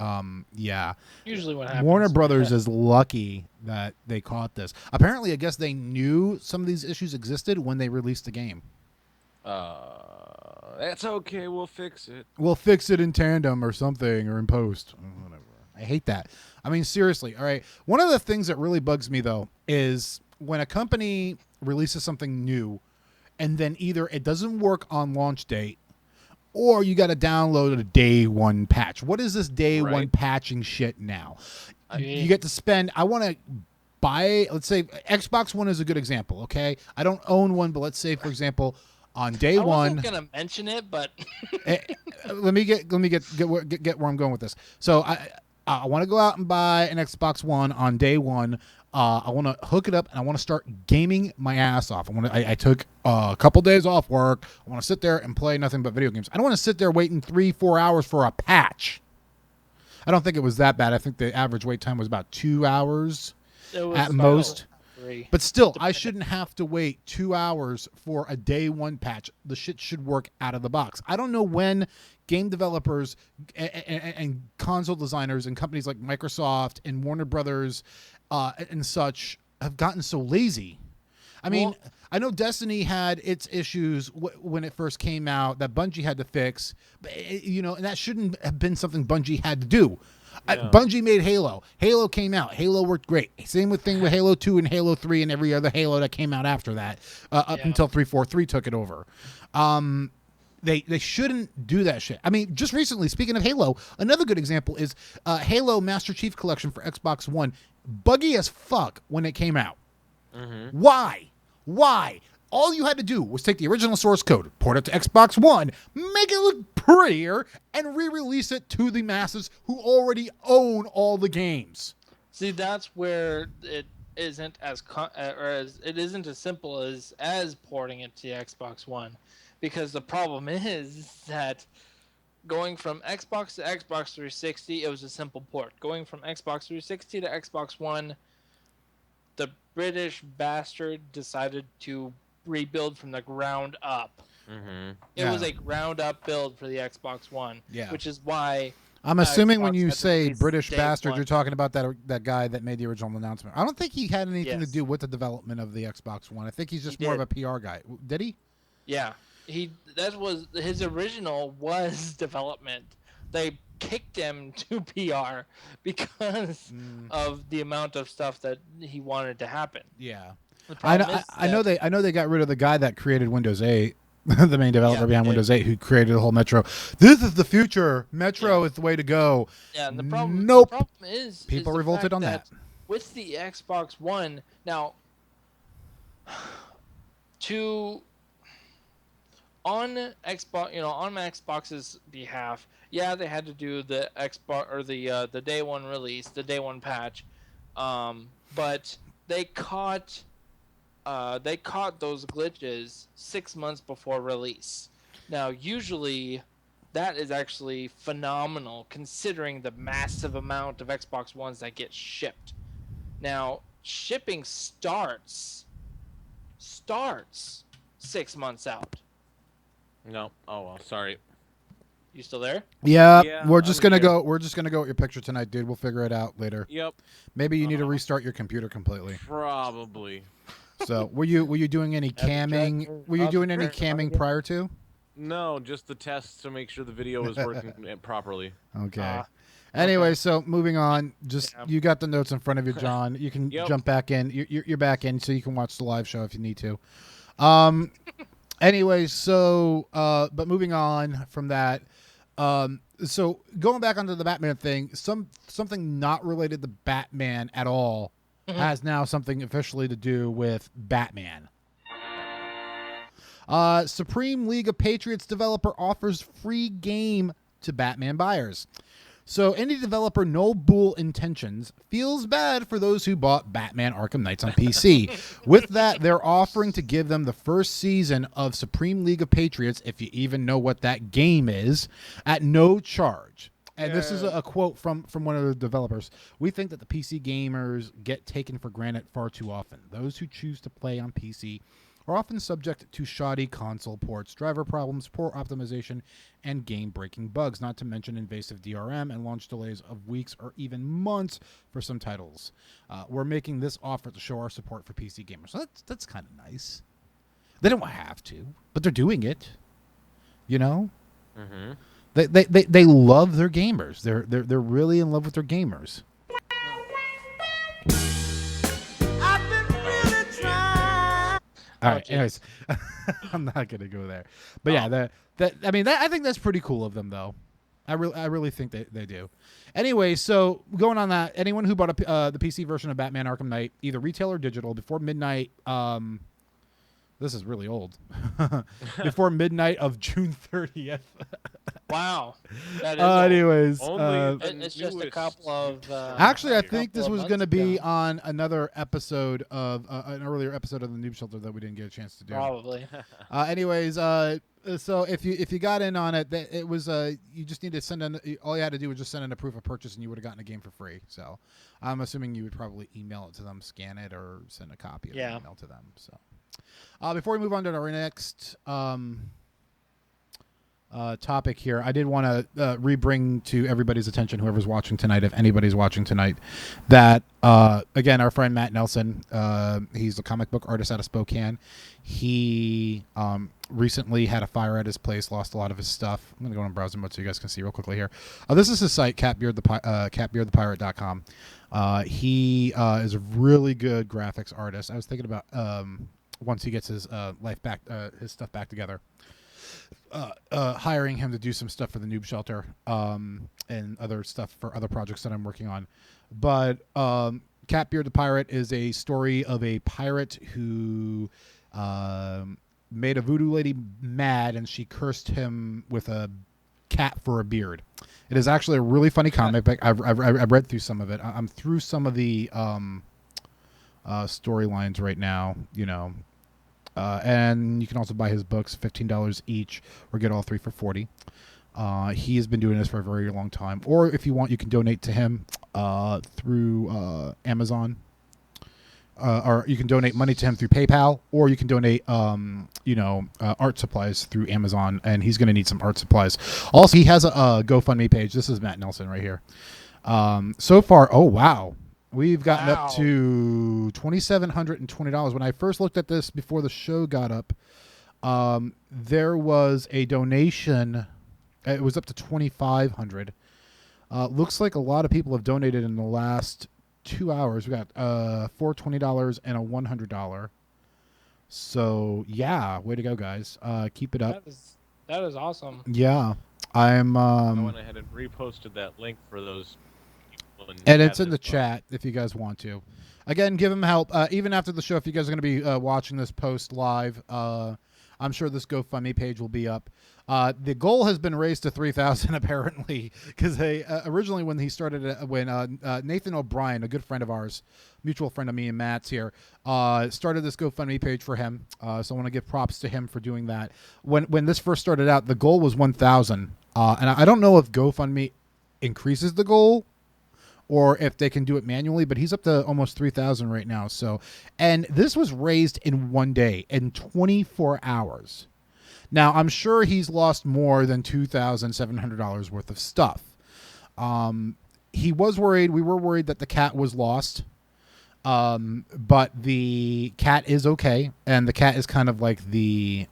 Speaker 2: yeah.
Speaker 4: Usually what happens.
Speaker 2: Warner Brothers is lucky that they caught this. Apparently, I guess they knew some of these issues existed when they released the game.
Speaker 3: That's okay. We'll fix it.
Speaker 2: We'll fix it in tandem or something, or in post. Whatever. I hate that. I mean, seriously. All right. One of the things that really bugs me, though, is when a company releases something new, and then either it doesn't work on launch date, or you got to download a day one patch. What is this day one patching shit now? You get to spend. I want to buy. Let's say Xbox One is a good example. Okay, I don't own one, but let's say, for example, on day one.
Speaker 4: I wasn't gonna mention it, but
Speaker 2: let me get where I'm going with this. So I want to go out and buy an Xbox One on day one. I want to hook it up and I want to start gaming my ass off. I took a couple days off work. I want to sit there and play nothing but video games. I don't want to sit there waiting 3-4 hours for a patch. I don't think it was that bad. I think the average wait time was about 2 hours at most.
Speaker 4: 3.
Speaker 2: But still, I shouldn't have to wait 2 hours for a day one patch. The shit should work out of the box. I don't know when game developers and console designers and companies like Microsoft and Warner Brothers and such have gotten so lazy. I mean, I know Destiny had its issues when it first came out that Bungie had to fix, but, and that shouldn't have been something Bungie had to do. Yeah. Bungie made Halo. Halo came out. Halo worked great. Same thing with Halo 2 and Halo 3 and every other Halo that came out after that, up until 343 took it over. They shouldn't do that shit. I mean, just recently, speaking of Halo, another good example is Halo Master Chief Collection for Xbox One. Buggy as fuck when it came out. Mm-hmm. Why? All you had to do was take the original source code, port it to Xbox One, make it look prettier, and re-release it to the masses who already own all the games.
Speaker 4: See, that's where it isn't it isn't as simple as porting it to the Xbox One, because the problem is that going from Xbox to Xbox 360, it was a simple port. Going from Xbox 360 to Xbox One, the British bastard decided to rebuild from the ground up. Mm-hmm. It was a ground up build for the Xbox One, which is why
Speaker 2: I'm assuming when you say British bastard, you're talking about that guy that made the original announcement. I don't think he had anything to do with the development of the Xbox One. I think he's just more of a PR guy. Did he?
Speaker 4: Yeah. That was his original was development. They kicked him to PR because of the amount of stuff that he wanted to happen.
Speaker 2: Yeah. I know they got rid of the guy that created Windows 8, the main developer behind Windows 8, who created the whole Metro. This is the future. Metro is the way to go.
Speaker 4: Yeah, and the problem is
Speaker 2: people revolted on that.
Speaker 4: With the Xbox One, now on Xbox, on Xbox's behalf, they had to do the Xbox or the day one release, the day one patch, but they caught those glitches 6 months before release. Now, usually, that is actually phenomenal considering the massive amount of Xbox Ones that get shipped. Now, shipping starts 6 months out.
Speaker 3: No. Oh well, sorry.
Speaker 4: You still there?
Speaker 2: Yeah, we're just gonna go with your picture tonight, dude. We'll figure it out later.
Speaker 3: Yep.
Speaker 2: Maybe you need to restart your computer completely.
Speaker 3: Probably.
Speaker 2: So, were you doing any camming? Were you doing any camming prior to?
Speaker 3: No, just the tests to make sure the video was working properly.
Speaker 2: Okay. Anyway, so moving on. Just you got the notes in front of you, John. You can jump back in. You're back in, so you can watch the live show if you need to. Anyway, so but moving on from that, so going back onto the Batman thing, something not related to Batman at all has now something officially to do with Batman. Supreme League of Patriots developer offers free game to Batman buyers. So indie developer Noble Intentions feels bad for those who bought Batman Arkham Knights on PC. With that, they're offering to give them the first season of Supreme League of Patriots, if you even know what that game is, at no charge. And this is a quote from one of the developers. We think that the PC gamers get taken for granted far too often. Those who choose to play on PC are often subject to shoddy console ports, driver problems, poor optimization, and game-breaking bugs, not to mention invasive DRM and launch delays of weeks or even months for some titles. We're making this offer to show our support for PC gamers. So that's kind of nice. They don't have to, but they're doing it. You know? Mm-hmm. They love their gamers. They're really in love with their gamers. All right. Anyways, I'm not gonna go there, but I think that's pretty cool of them, though. I really think they do. Anyway, so going on that, anyone who bought the PC version of Batman Arkham Knight, either retail or digital, before midnight, This is really old. Before midnight of June 30th.
Speaker 4: Wow. That is
Speaker 2: anyways,
Speaker 4: it's just a couple of.
Speaker 2: Actually, I think this was going to be on another episode of an earlier episode of the Noob Shelter that we didn't get a chance to do.
Speaker 4: Probably.
Speaker 2: Anyways, so if you got in on it, it was you just need to send in. All you had to do was just send in a proof of purchase, and you would have gotten a game for free. So I'm assuming you would probably email it to them, scan it, or send a copy of the email to them. So before we move on to our next topic here, I did want to re-bring to everybody's attention, whoever's watching tonight, if anybody's watching tonight, that again, our friend Matt Nelson, he's a comic book artist out of Spokane. He recently had a fire at his place, lost a lot of his stuff. I'm gonna go on browser mode so you guys can see real quickly here. This is his site, catbeardthepirate.com. He is a really good graphics artist. I was thinking about once he gets his life back, his stuff back together, hiring him to do some stuff for the Noob Shelter and other stuff for other projects that I'm working on. But Catbeard the Pirate is a story of a pirate who made a voodoo lady mad, and she cursed him with a cat for a beard. It is actually a really funny comic book. I've read through some of it. I'm through some of the storylines right now, you know. And you can also buy his books, $15 each, or get all three for $40. He has been doing this for a very long time. Or if you want, you can donate to him through Amazon. Or you can donate money to him through PayPal, or you can donate, art supplies through Amazon, and he's going to need some art supplies. Also, he has a GoFundMe page. This is Matt Nelson right here. So far, oh, wow. We've gotten up to $2,720. When I first looked at this before the show got up, there was a donation. It was up to $2,500. Looks like a lot of people have donated in the last 2 hours. We got $4 $20 and a $100. So yeah, way to go, guys! Keep it up.
Speaker 4: That is awesome.
Speaker 2: Yeah, I
Speaker 3: went ahead and reposted that link for those.
Speaker 2: And it's in the chat if you guys want to. Again, give him help. Even after the show, if you guys are going to be watching this post live, I'm sure this GoFundMe page will be up. The goal has been raised to $3,000 apparently, because they originally when he started when Nathan O'Brien, a good friend of ours, mutual friend of me and Matt's here, started this GoFundMe page for him. So I want to give props to him for doing that. When this first started out, the goal was $1,000, and I don't know if GoFundMe increases the goal or if they can do it manually, but he's up to almost 3,000 right now. So, and this was raised in one day, in 24 hours. Now, I'm sure he's lost more than $2,700 worth of stuff. He was worried. We were worried that the cat was lost. But the cat is okay, and the cat is kind of like the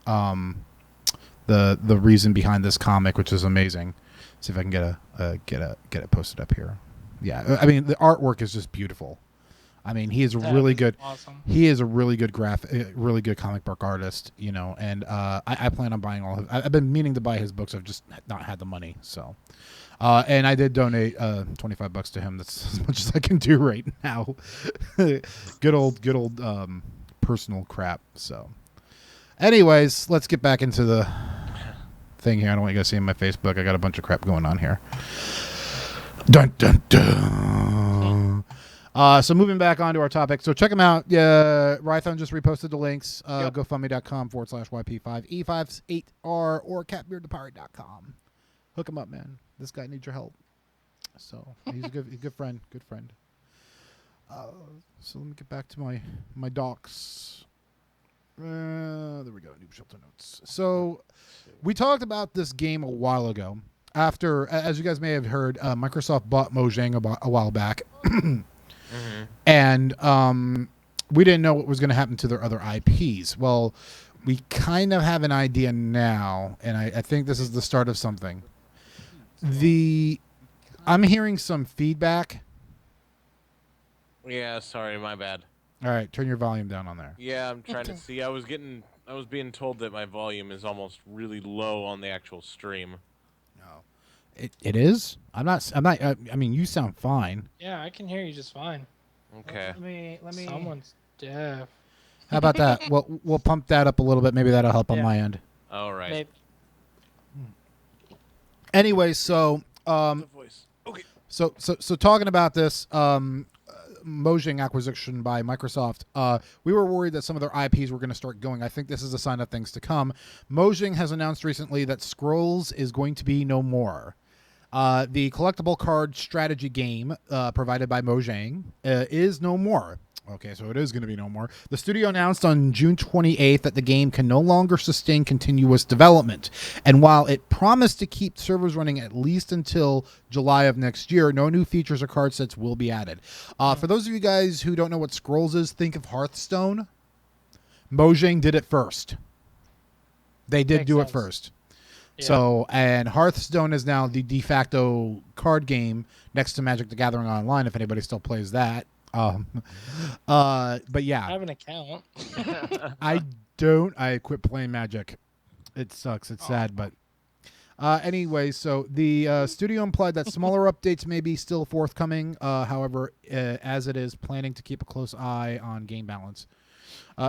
Speaker 2: reason behind this comic, which is amazing. See if I can get it posted up here. Yeah, I mean the artwork is just beautiful. I mean he is really good.
Speaker 4: Awesome.
Speaker 2: He is a really good really good comic book artist, you know. And I plan on buying all of. I've been meaning to buy his books. I've just not had the money. So, and I did donate $25 to him. That's as much as I can do right now. good old personal crap. So, anyways, let's get back into the thing here. I don't want you guys seeing my Facebook. I got a bunch of crap going on here. Dun dun dun. So moving back onto our topic. So check them out. Rythone just reposted the links. GoFundMe.com/YP5E58R or catbeardthepirate.com. Hook him up, man. This guy needs your help. So he's a good friend. Good friend. So let me get back to my docs. There we go. Noob Shelter notes. So we talked about this game a while ago. After, as you guys may have heard, Microsoft bought Mojang a while back. And we didn't know what was going to happen to their other IPs. Well, we kind of have an idea now, and I think this is the start of something. I'm hearing some feedback.
Speaker 3: Yeah, sorry, my bad.
Speaker 2: All right, turn your volume down on there.
Speaker 3: Yeah, I'm trying to see. I was being told that my volume is almost really low on the actual stream.
Speaker 2: It is? I'm not, I mean, you sound fine.
Speaker 4: Yeah, I can hear you just fine.
Speaker 3: Okay.
Speaker 2: Let me.
Speaker 4: Someone's deaf.
Speaker 2: How about that? We'll pump that up a little bit. Maybe that'll help on my end.
Speaker 3: All right.
Speaker 4: Maybe.
Speaker 2: Anyway, so
Speaker 3: The voice. Okay.
Speaker 2: So talking about this Mojang acquisition by Microsoft, we were worried that some of their IPs were going to start going. I think this is a sign of things to come. Mojang has announced recently that Scrolls is going to be no more. The collectible card strategy game provided by Mojang is no more. Okay, so it is going to be no more. The studio announced on June 28th that the game can no longer sustain continuous development. And while it promised to keep servers running at least until July of next year, no new features or card sets will be added. For those of you guys who don't know what Scrolls is, think of Hearthstone. Mojang did it first. They did do it first. Yeah. So, and Hearthstone is now the de facto card game next to Magic the Gathering Online, if anybody still plays that. But yeah,
Speaker 4: I have an account.
Speaker 2: I don't. I quit playing Magic. It sucks. It's sad, but anyway. So the studio implied that smaller updates may be still forthcoming. However, as it is planning to keep a close eye on game balance.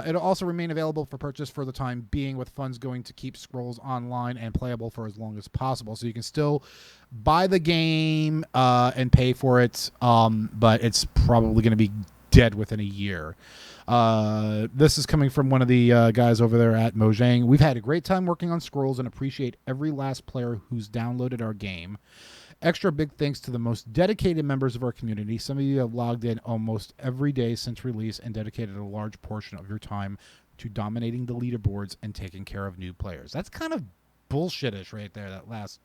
Speaker 2: It'll also remain available for purchase for the time being, with funds going to keep Scrolls online and playable for as long as possible. So you can still buy the game and pay for it, but it's probably going to be dead within a year. This is coming from one of the guys over there at Mojang. We've had a great time working on Scrolls and appreciate every last player who's downloaded our game. Extra big thanks to the most dedicated members of our community. Some of you have logged in almost every day since release and dedicated a large portion of your time to dominating the leaderboards and taking care of new players. That's kind of bullshitish right there, that last.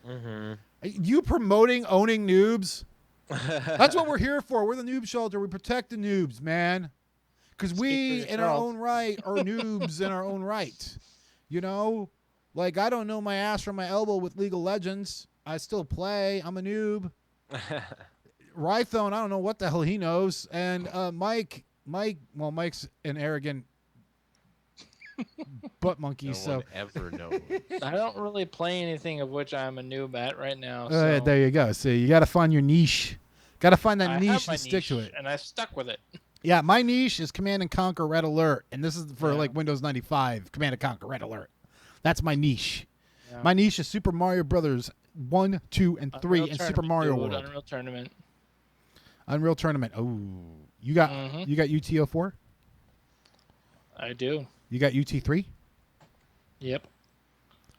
Speaker 2: Mm-hmm. You promoting owning noobs? That's what we're here for. We're the noob shelter. We protect the noobs, man. Because we, in our own right, are noobs in our own right. You know? Like, I don't know my ass from my elbow with League of Legends. I still play. I'm a noob. Rythone, I don't know what the hell he knows. And Mike's an arrogant butt monkey.
Speaker 3: No one ever knows.
Speaker 4: I don't really play anything of which I'm a noob at right now. So.
Speaker 2: There you go. See, you got to find your niche. Got to find that niche and stick to it.
Speaker 4: And I've stuck with it.
Speaker 2: Yeah, my niche is Command and Conquer Red Alert. And this is for like Windows 95. Command and Conquer Red Alert. That's my niche. Yeah. My niche is Super Mario Brothers 1, 2, and 3, and Super Mario World.
Speaker 4: Unreal Tournament.
Speaker 2: Unreal Tournament. Oh, you got UTO4?
Speaker 4: I do.
Speaker 2: You got UT3?
Speaker 4: Yep.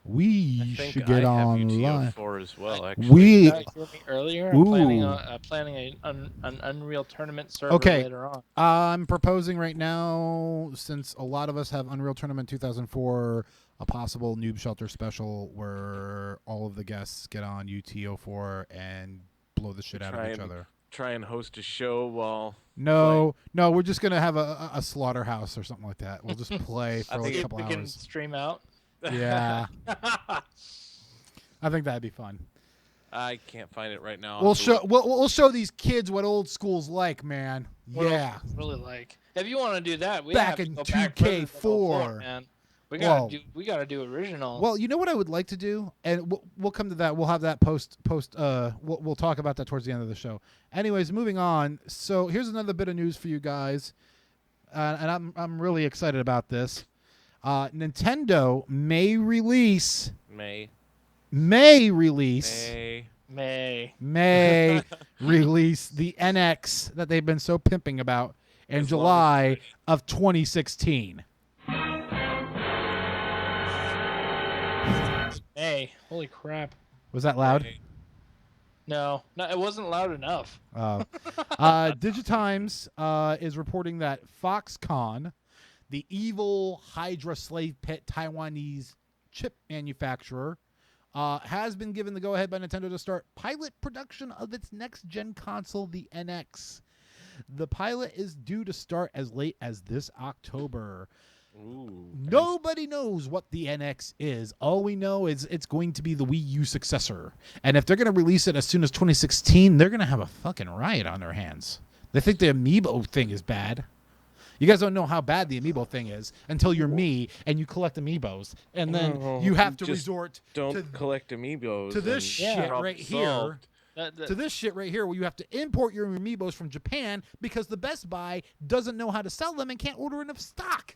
Speaker 2: We should get online.
Speaker 3: UTO4 as well. Actually,
Speaker 2: we
Speaker 4: earlier. I'm planning an Unreal Tournament server later on.
Speaker 2: I'm proposing right now, since a lot of us have Unreal Tournament 2004. A possible Noob Shelter special where all of the guests get on UTO4 and blow the shit out of each other.
Speaker 3: Try and host a show while...
Speaker 2: No, we're just going to have a slaughterhouse or something like that. We'll just play for like a couple hours.
Speaker 4: We can stream out?
Speaker 2: Yeah. I think that'd be fun.
Speaker 3: I can't find it right now.
Speaker 2: We'll show these kids what old school's like, man. Yeah.
Speaker 4: Really like. If you want to do that, we
Speaker 2: back
Speaker 4: have to
Speaker 2: in
Speaker 4: go
Speaker 2: 2K4,
Speaker 4: man. We gotta do original.
Speaker 2: Well, you know what I would like to do, and we'll come to that. We'll have that post. We'll talk about that towards the end of the show. Anyways, moving on. So here's another bit of news for you guys, and I'm really excited about this. Nintendo may release the NX that they've been so pimping about in July of 2016.
Speaker 4: Hey, holy crap.
Speaker 2: Was that loud?
Speaker 4: No, it wasn't loud enough.
Speaker 2: Digitimes is reporting that Foxconn, the evil Hydra slave pit Taiwanese chip manufacturer, has been given the go-ahead by Nintendo to start pilot production of its next-gen console, the NX. The pilot is due to start as late as this October.
Speaker 3: Ooh,
Speaker 2: nobody knows what the NX is. All we know is it's going to be the Wii U successor. And if they're going to release it as soon as 2016, they're going to have a fucking riot on their hands. They think the Amiibo thing is bad. You guys don't know how bad the Amiibo thing is until you're me and you collect Amiibos. And then you have to resort
Speaker 3: collect Amiibos
Speaker 2: to this shit right here. to this shit right here where you have to import your amiibos from Japan because the Best Buy doesn't know how to sell them and can't order enough stock.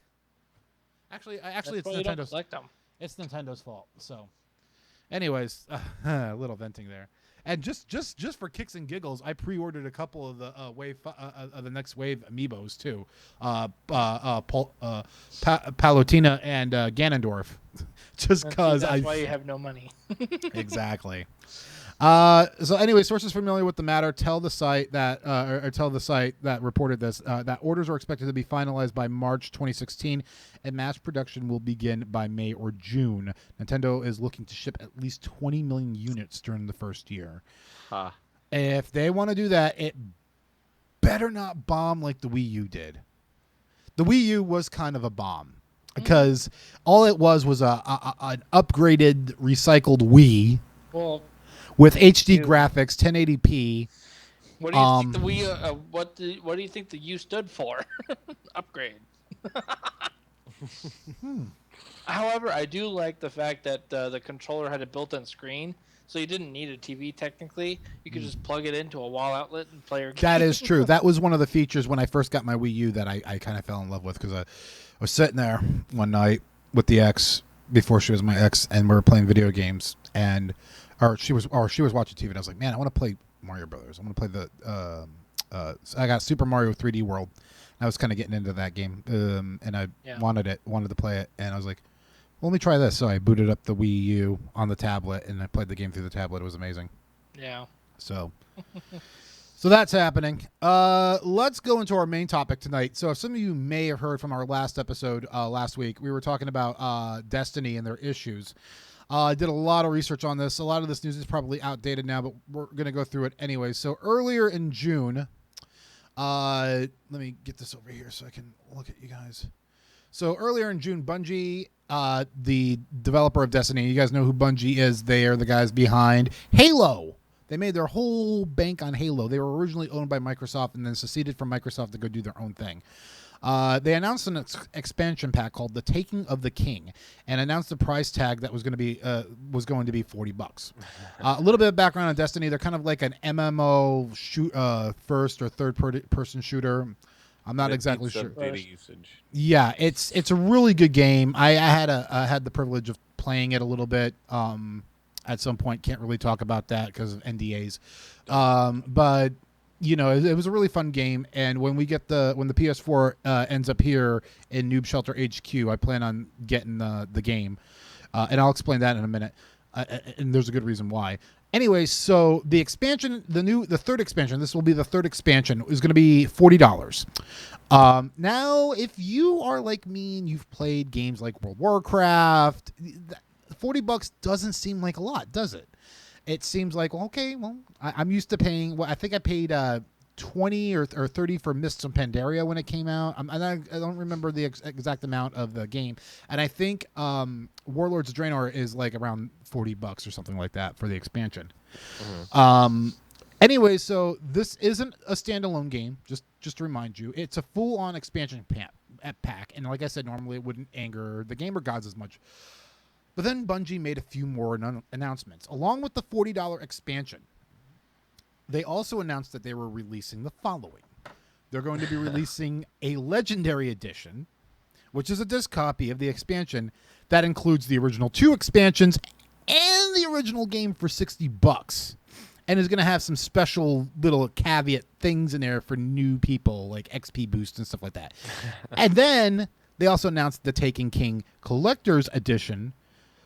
Speaker 2: Actually, it's Nintendo's. It's Nintendo's fault. So, anyways, a little venting there. And just for kicks and giggles, I pre-ordered a couple of the the next wave amiibos too, Palutena and Ganondorf, just because
Speaker 4: that's why you have no money.
Speaker 2: Exactly. So anyway, sources familiar with the matter tell the site that reported this that orders are expected to be finalized by March 2016, and mass production will begin by May or June. Nintendo is looking to ship at least 20 million units during the first year.
Speaker 3: Huh.
Speaker 2: If they want to do that, it better not bomb like the Wii U did. The Wii U was kind of a bomb because all it was an upgraded, recycled Wii.
Speaker 4: Well.
Speaker 2: With HD graphics, 1080p.
Speaker 4: What do you think the Wii? What do you think the U stood for? Upgrade. However, I do like the fact that the controller had a built-in screen, so you didn't need a TV technically. You could just plug it into a wall outlet and play your game.
Speaker 2: That is true. That was one of the features when I first got my Wii U that I kind of fell in love with because I was sitting there one night with the ex before she was my ex, and we were playing video games and. Or she was watching TV, and I was like, "Man, I want to play Mario Brothers. I want to play the." So I got Super Mario 3D World. And I was kind of getting into that game, and I wanted to play it, and I was like, well, "Let me try this." So I booted up the Wii U on the tablet, and I played the game through the tablet. It was amazing.
Speaker 4: Yeah.
Speaker 2: So that's happening. Let's go into our main topic tonight. So, if some of you may have heard from our last episode last week, we were talking about Destiny and their issues. I did a lot of research on this. A lot of this news is probably outdated now, but we're going to go through it anyway. So earlier in June, let me get this over here so I can look at you guys. So earlier in June, Bungie, the developer of Destiny, you guys know who Bungie is. They are the guys behind Halo. They made their whole bank on Halo. They were originally owned by Microsoft and then seceded from Microsoft to go do their own thing. They announced an expansion pack called The Taking of the King, and announced the price tag that was going to be $40. A little bit of background on Destiny: they're kind of like an MMO first or third person shooter. I'm not exactly sure.
Speaker 3: Data usage.
Speaker 2: Yeah, it's a really good game. I had the privilege of playing it a little bit. At some point, can't really talk about that because of NDAs. But you know, it was a really fun game, and when the PS4 ends up here in Noob Shelter HQ, I plan on getting the game, and I'll explain that in a minute. And there's a good reason why. Anyway, so the expansion, the third expansion, this will be the third expansion, is going to be $40. Now, if you are like me and you've played games like World of Warcraft, $40 doesn't seem like a lot, does it? It seems like, well, okay, well, I'm used to paying. Well, I think I paid 20 or 30 for Mists of Pandaria when it came out. I don't remember the exact amount of the game, and I think Warlords of Draenor is like around $40 or something like that for the expansion. Mm-hmm. Anyway, so this isn't a standalone game. Just to remind you, it's a full-on expansion pack, and like I said, normally it wouldn't anger the gamer gods as much. But then Bungie made a few more announcements. Along with the $40 expansion, they also announced that they were releasing the following. They're going to be releasing a Legendary Edition, which is a disc copy of the expansion that includes the original 2 expansions and the original game for $60. And is going to have some special little caveat things in there for new people, like XP boost and stuff like that. And then they also announced the Taken King Collector's Edition,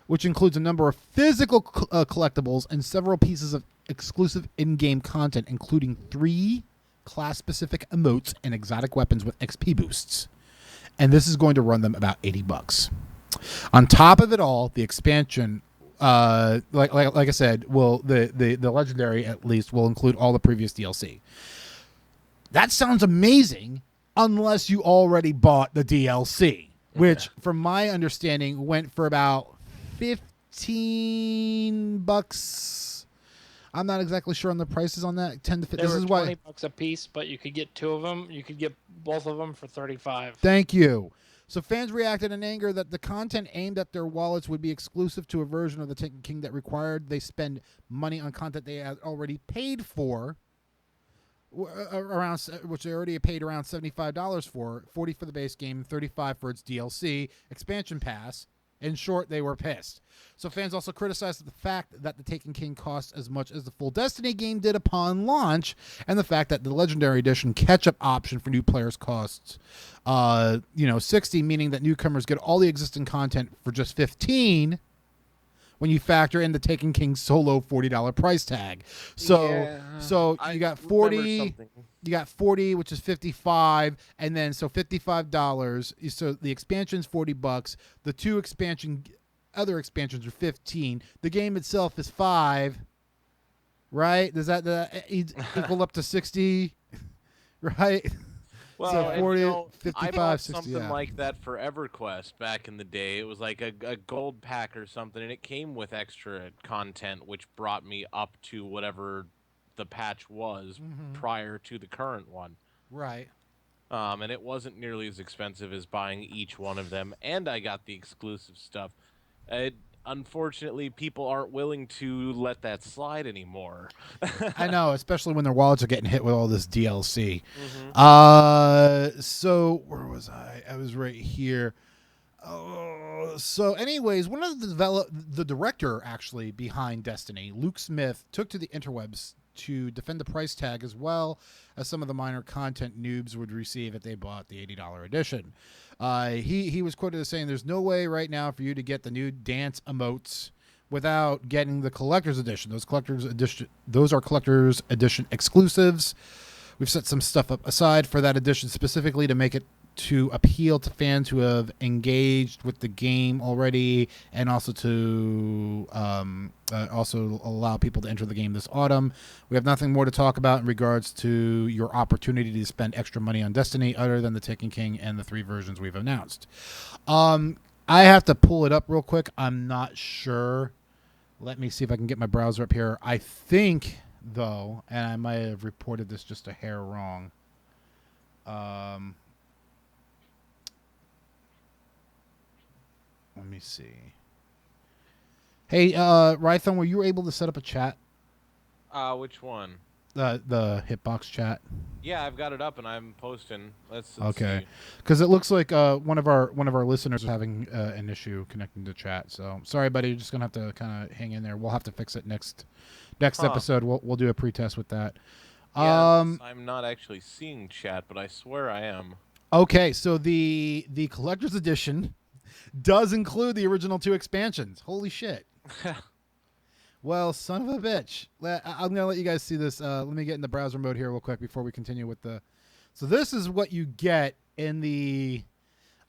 Speaker 2: which includes a number of physical collectibles and several pieces of exclusive in-game content, including 3 class-specific emotes and exotic weapons with XP boosts. And this is going to run them about $80. On top of it all, the expansion, like I said, will the Legendary at least will include all the previous DLC. That sounds amazing, unless you already bought the DLC, which, from my understanding, went for about $15. I'm not exactly sure on the prices on that. 10 to 15.
Speaker 4: This is $20 a piece, but you could get 2 of them. You could get both of them for $35.
Speaker 2: Thank you. So fans reacted in anger that the content aimed at their wallets would be exclusive to a version of the Taken King that required they spend money on content they had already paid for, which they already paid around $75 for, $40 for the base game, $35 for its DLC, expansion pass. In short, they were pissed. So fans also criticized the fact that the Taken King cost as much as the full Destiny game did upon launch, and the fact that the Legendary Edition catch-up option for new players costs, $60, meaning that newcomers get all the existing content for just $15. When you factor in the Taken King solo $40 price tag. So you got 40, which is 55, and then so $55. So the expansion's $40. The two other expansions are 15. The game itself is 5. Right? Does that equal up to 60? Right?
Speaker 3: Well,
Speaker 2: so 40, 55,
Speaker 3: I bought
Speaker 2: 60,
Speaker 3: something like that for EverQuest back in the day. It was like a gold pack or something, and it came with extra content, which brought me up to whatever the patch was prior to the current one.
Speaker 2: Right.
Speaker 3: And it wasn't nearly as expensive as buying each one of them, and I got the exclusive stuff. Unfortunately, people aren't willing to let that slide anymore.
Speaker 2: I know, especially when their wallets are getting hit with all this DLC. So where was I? I was right here. So anyways, one of the director actually behind Destiny, Luke Smith, took to the interwebs to defend the price tag as well as some of the minor content noobs would receive if they bought the $80 edition. He was quoted as saying, "There's no way right now for you to get the new dance emotes without getting the collector's edition. Those are collector's edition exclusives. We've set some stuff up aside for that edition specifically to make it to appeal to fans who have engaged with the game already, and also to also allow people to enter the game this autumn. We have nothing more to talk about in regards to your opportunity to spend extra money on Destiny other than the Taken King and the 3 versions we've announced." I have to pull it up real quick. I'm not sure. Let me see if I can get my browser up here. I think, though, and I might have reported this just a hair wrong. Let me see. Hey, Rythone, were you able to set up a chat?
Speaker 3: Which one?
Speaker 2: The Hitbox chat.
Speaker 3: Yeah, I've got it up and I'm posting. Let's
Speaker 2: okay,
Speaker 3: see.
Speaker 2: Because it looks like one of our listeners is having an issue connecting to chat. So sorry, buddy. You're just gonna have to kind of hang in there. We'll have to fix it next episode. We'll do a pretest with that.
Speaker 3: Yeah, I'm not actually seeing chat, but I swear I am.
Speaker 2: Okay, so the collector's edition does include the original 2 expansions. Holy shit. Well, son of a bitch. I'm going to let you guys see this. Let me get in the browser mode here real quick before we continue with the... So this is what you get in the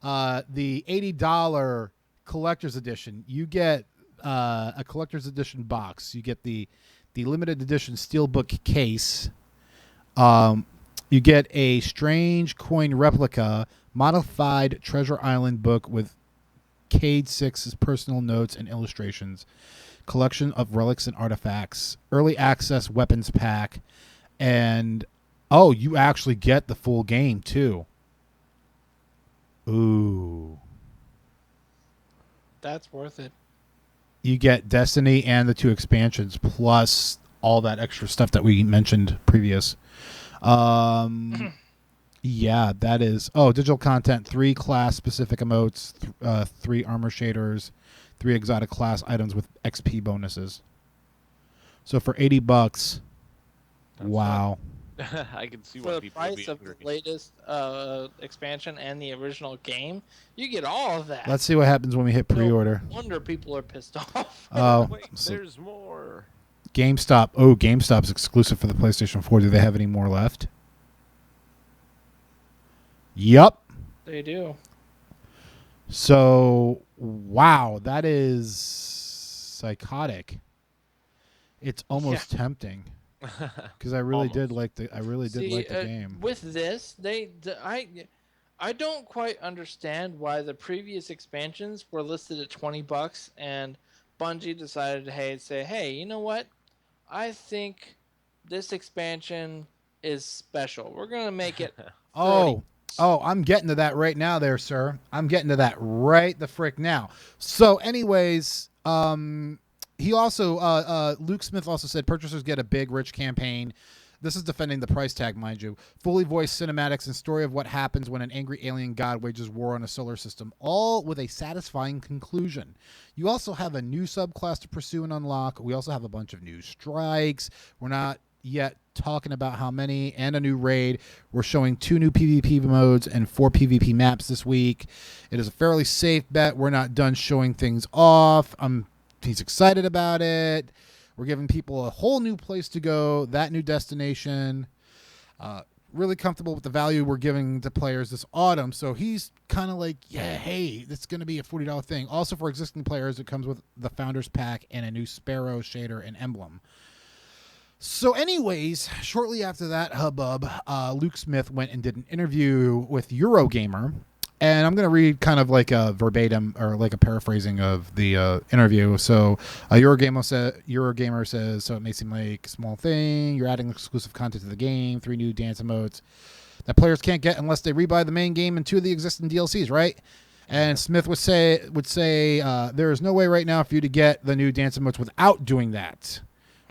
Speaker 2: $80 collector's edition. You get a collector's edition box. You get the limited edition steelbook case. You get a strange coin replica modified Treasure Island book with Cade 6's personal notes and illustrations, collection of relics and artifacts, early access weapons pack, and you actually get the full game too. Ooh.
Speaker 4: That's worth it.
Speaker 2: You get Destiny and the 2 expansions plus all that extra stuff that we mentioned previous. Yeah, that is... digital content, 3 class-specific emotes, 3 armor shaders, 3 exotic class items with XP bonuses. So for $80, wow.
Speaker 3: I can see
Speaker 4: for
Speaker 3: why
Speaker 4: the
Speaker 3: people would be
Speaker 4: price of
Speaker 3: angry.
Speaker 4: the latest expansion and the original game, you get all of that.
Speaker 2: Let's see what happens when we hit pre-order.
Speaker 4: No wonder people are pissed off.
Speaker 3: Wait,
Speaker 2: so
Speaker 3: there's more.
Speaker 2: GameStop. GameStop's exclusive for the PlayStation 4. Do they have any more left? Yup.
Speaker 4: They do.
Speaker 2: So, wow, that is psychotic. It's almost tempting because I really did like the game.
Speaker 4: With this, I don't quite understand why the previous expansions were listed at $20 and Bungie decided to say, hey, you know what? I think this expansion is special. We're gonna make it 30.
Speaker 2: Oh, I'm getting to that right now there, sir. I'm getting to that right the frick now. So anyways, he also, Luke Smith also said purchasers get a big, rich campaign. This is defending the price tag, mind you. Fully voiced cinematics and story of what happens when an angry alien god wages war on a solar system, all with a satisfying conclusion. You also have a new subclass to pursue and unlock. We also have a bunch of new strikes. We're not yet talking about how many, and a new raid. We're showing 2 new PvP modes and 4 PvP maps this week. It is a fairly safe bet. We're not done showing things off. He's excited about it. We're giving people a whole new place to go, that new destination. Really comfortable with the value we're giving to players this autumn. So he's kind of like, yeah, hey, it's going to be a $40 thing. Also for existing players, it comes with the Founders Pack and a new Sparrow shader and emblem. So anyways, shortly after that hubbub, Luke Smith went and did an interview with Eurogamer. And I'm going to read kind of like a verbatim or like a paraphrasing of the interview. So Eurogamer says, so it may seem like a small thing. You're adding exclusive content to the game, 3 new dance emotes that players can't get unless they rebuy the main game and 2 of the existing DLCs, right? And Smith would say there is no way right now for you to get the new dance emotes without doing that.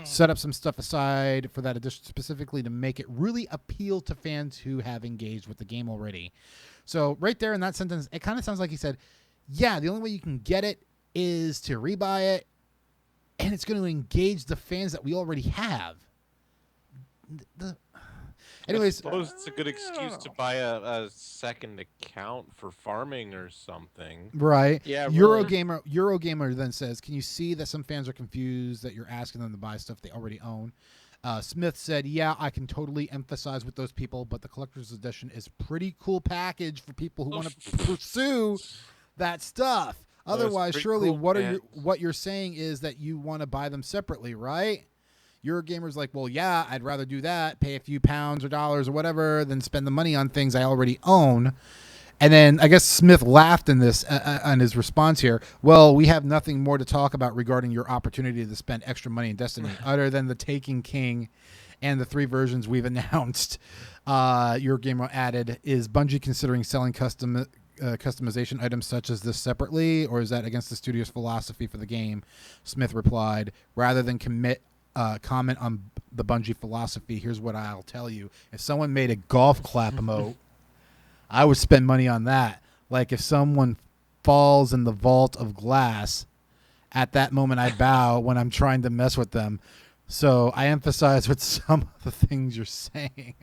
Speaker 2: Set up some stuff aside for that edition specifically to make it really appeal to fans who have engaged with the game already. So right there in that sentence, it kind of sounds like he said, yeah, the only way you can get it is to rebuy it, and it's going to engage the fans that we already have. Anyways,
Speaker 3: I suppose it's a good excuse to buy a second account for farming or something.
Speaker 2: Right.
Speaker 4: Yeah.
Speaker 2: Eurogamer then says, can you see that some fans are confused that you're asking them to buy stuff they already own? Smith said, yeah, I can totally emphasize with those people, but the collector's edition is a pretty cool package for people who want to pursue that stuff. Otherwise, surely cool, what you're saying is that you want to buy them separately, right? Eurogamer's like, well, yeah, I'd rather do that, pay a few pounds or dollars or whatever, than spend the money on things I already own. And then I guess Smith laughed in this on his response here. Well, we have nothing more to talk about regarding your opportunity to spend extra money in Destiny other than the Taken King and the 3 versions we've announced. Eurogamer added, is Bungie considering selling customization items such as this separately, or is that against the studio's philosophy for the game? Smith replied, rather than comment on the Bungie philosophy, here's what I'll tell you. If someone made a golf clap emote, I would spend money on that. Like if someone falls in the vault of glass, at that moment I bow when I'm trying to mess with them. So I emphasize with some of the things you're saying.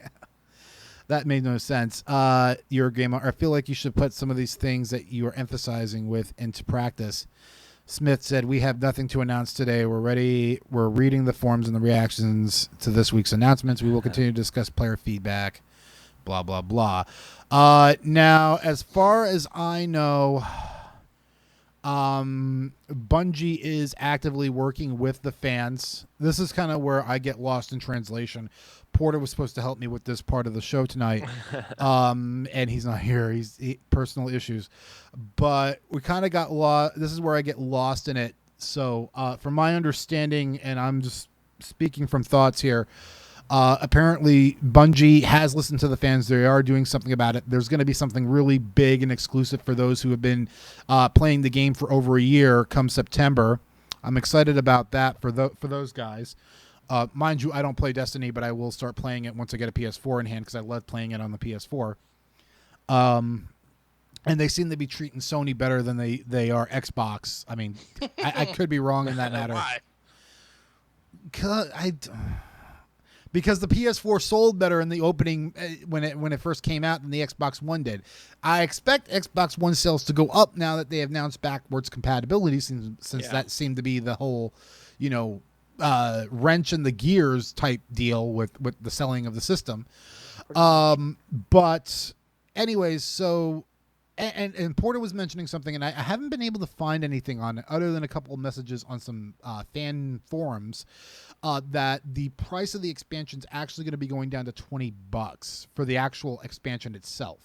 Speaker 2: That made no sense. Eurogamer, I feel like you should put some of these things that you are emphasizing with into practice. Smith said, we have nothing to announce today. We're ready. We're reading the forums and the reactions to this week's announcements. We will continue to discuss player feedback. Blah, blah, blah. Now, as far as I know, Bungie is actively working with the fans. This is kind of where I get lost in translation. Porter was supposed to help me with this part of the show tonight, and he's not here. He's personal issues. But we kind of got lost. This is where I get lost in it. So from my understanding, and I'm just speaking from thoughts here, apparently Bungie has listened to the fans. They are doing something about it. There's going to be something really big and exclusive for those who have been playing the game for over a year come September. I'm excited about that for those guys. Mind you, I don't play Destiny, but I will start playing it once I get a PS4 in hand because I love playing it on the PS4. And they seem to be treating Sony better than they are Xbox. I mean, I could be wrong in that matter.
Speaker 4: Why?
Speaker 2: Because the PS4 sold better in the opening when it first came out than the Xbox One did. I expect Xbox One sales to go up now that they have announced backwards compatibility, since that seemed to be the whole, wrench in the gears type deal with the selling of the system. But anyways, so and Porter was mentioning something, and I haven't been able to find anything on it other than a couple of messages on some fan forums. That the price of the expansion is actually going to be going down to $20 for the actual expansion itself.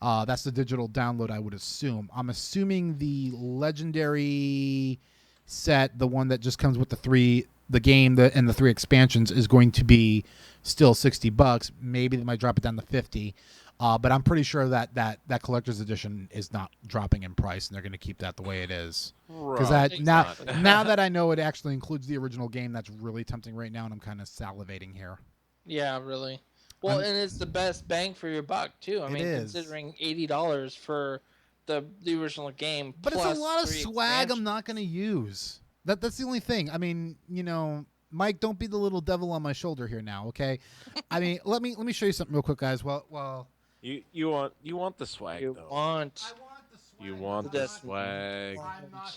Speaker 2: That's the digital download, I would assume. I'm assuming the legendary set, the one that just comes with the game and the 3 expansions, is going to be still $60. Maybe they might drop it down to $50. But I'm pretty sure that collector's edition is not dropping in price, and they're going to keep that the way it is. Because now that I know it actually includes the original game, that's really tempting right now, and I'm kind of salivating here.
Speaker 4: Yeah, really. Well, and it's the best bang for your buck too. I mean, considering $80 for the original game,
Speaker 2: but it's a lot of swag I'm not going to use. That's the only thing. I mean, Mike, don't be the little devil on my shoulder here now, okay? I mean, let me show you something real quick, guys. Well,
Speaker 3: you want the swag though.
Speaker 4: I want the swag.
Speaker 3: You want the swag.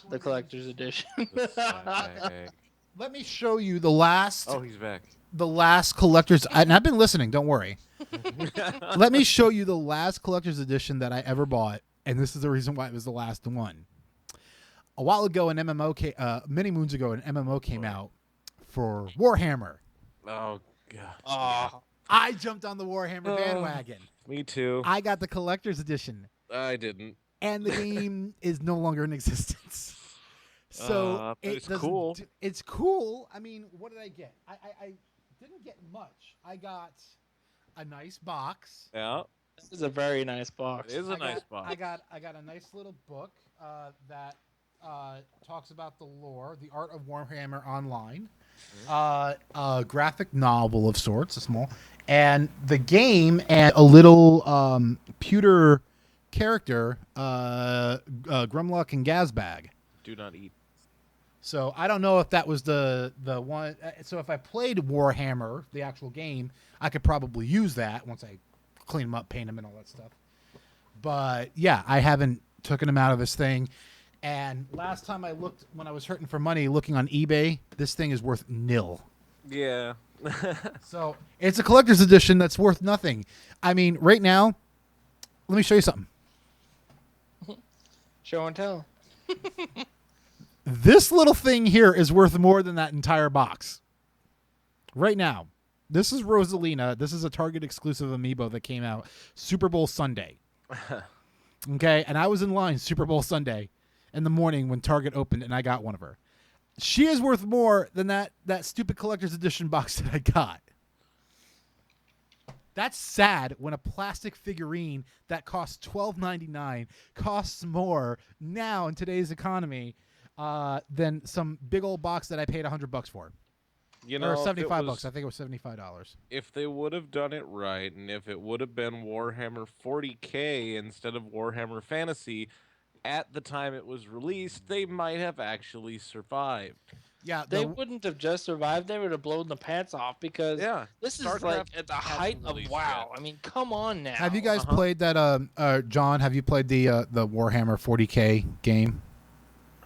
Speaker 4: The collector's edition.
Speaker 3: The swag.
Speaker 2: Let me show you the last.
Speaker 3: Oh, he's back.
Speaker 2: The last collector's, and I've been listening. Don't worry. Let me show you the last collector's edition that I ever bought, and this is the reason why it was the last one. A while ago, many moons ago, an MMO came out for Warhammer.
Speaker 3: Oh god.
Speaker 2: I jumped on the Warhammer bandwagon.
Speaker 3: Me too.
Speaker 2: I got the collector's edition.
Speaker 3: I didn't.
Speaker 2: And the game is no longer in existence. So
Speaker 3: it's cool.
Speaker 2: It's cool. I mean, what did I get? I didn't get much. I got a nice box.
Speaker 3: Yeah.
Speaker 4: This is a very nice box.
Speaker 3: It is a nice box.
Speaker 2: I got a nice little book that talks about the lore, the art of Warhammer Online. A graphic novel of sorts, a small, and the game, and a little pewter character, Grumlock and Gazbag.
Speaker 3: Do not eat.
Speaker 2: So I don't know if that was the one. So if I played Warhammer, the actual game, I could probably use that once I clean them up, paint them, and all that stuff. But yeah, I haven't taken them out of this thing. And last time I looked, when I was hurting for money, looking on eBay, this thing is worth nil.
Speaker 3: Yeah.
Speaker 2: So it's a collector's edition that's worth nothing. I mean, right now, let me show you something.
Speaker 4: Show and tell.
Speaker 2: This little thing here is worth more than that entire box. Right now. This is Rosalina. This is a Target exclusive amiibo that came out Super Bowl Sunday. Okay, and I was in line Super Bowl Sunday in the morning when Target opened, and I got one of her. She is worth more than that stupid collector's edition box that I got. That's sad when a plastic figurine that costs $12.99 costs more now in today's economy than some big old box that I paid $100 for. Or $75. I think it was $75.
Speaker 3: If they would have done it right, and if it would have been Warhammer 40K instead of Warhammer Fantasy, at the time it was released, they might have actually survived.
Speaker 2: Yeah,
Speaker 4: they wouldn't have just survived. They would have blown the pants off because this is like at the height of WoW. I mean, come on now.
Speaker 2: Have you guys played that? John, have you played the Warhammer 40K game?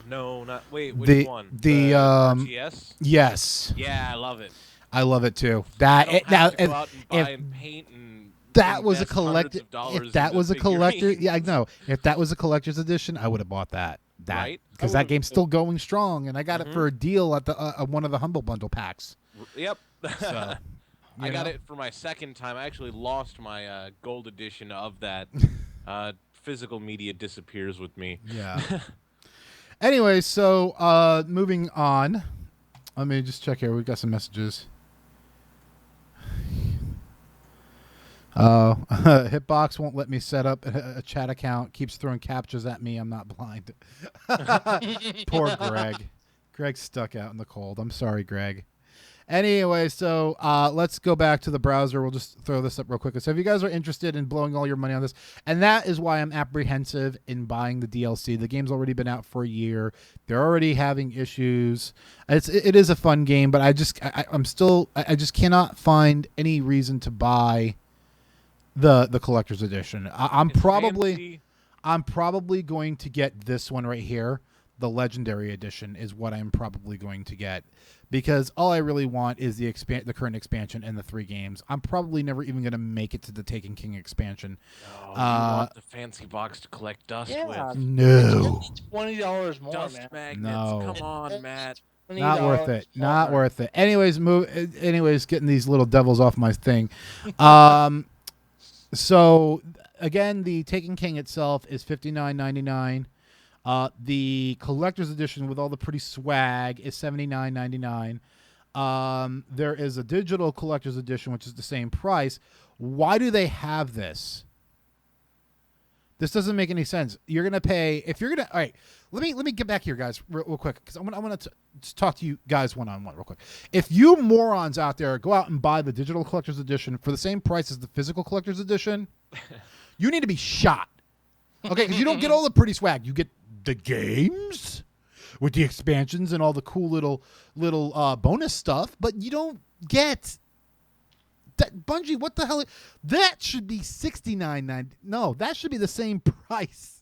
Speaker 3: No, not which one?
Speaker 2: The
Speaker 3: RTS?
Speaker 2: Yes.
Speaker 3: Yeah, I love it.
Speaker 2: I love it too.
Speaker 3: That go out and buy and paint and
Speaker 2: that was a collector.
Speaker 3: If
Speaker 2: that was a collector, yeah, I know. If that was a collector's edition, I would have bought that.
Speaker 3: Right?
Speaker 2: Because that game's still going strong, and I got it for a deal at the one of the Humble Bundle packs.
Speaker 3: Yep.
Speaker 2: So,
Speaker 3: I got it for my second time. I actually lost my gold edition of that. Physical media disappears with me.
Speaker 2: Yeah. Anyway, so moving on. Let me just check here. We've got some messages. Hitbox won't let me set up a chat account. Keeps throwing captures at me. I'm not blind. Poor Greg. Greg's stuck out in the cold. I'm sorry, Greg. Anyway, so let's go back to the browser. We'll just throw this up real quick. So if you guys are interested in blowing all your money on this, and that is why I'm apprehensive in buying the DLC. The game's already been out for a year. They're already having issues. It is a fun game, but I just cannot find any reason to buy the collector's edition. I'm probably going to get this one right here. The legendary edition is what I'm probably going to get, because all I really want is the current expansion and the 3 games. I'm probably never even going to make it to the Taken King expansion.
Speaker 3: Oh, you want the fancy box to collect dust with?
Speaker 2: No.
Speaker 4: $20 more,
Speaker 3: dust
Speaker 4: man.
Speaker 3: magnets.
Speaker 2: No.
Speaker 3: Come on, Matt.
Speaker 2: Not worth it. Not worth it. Anyways, getting these little devils off my thing. So again, the Taken King itself is $59.99. The collector's edition with all the pretty swag is $79.99. There is a digital collector's edition, which is the same price. Why do they have this? This doesn't make any sense. You're gonna pay if you're gonna. All right, let me get back here, guys, real quick, because I'm gonna talk to you guys one-on-one real quick. If you morons out there go out and buy the digital collector's edition for the same price as the physical collector's edition, you need to be shot. Okay, because you don't get all the pretty swag. You get the games with the expansions and all the cool little bonus stuff, but you don't get that. Bungie, what the hell? That should be $69.90. No, that should be the same price.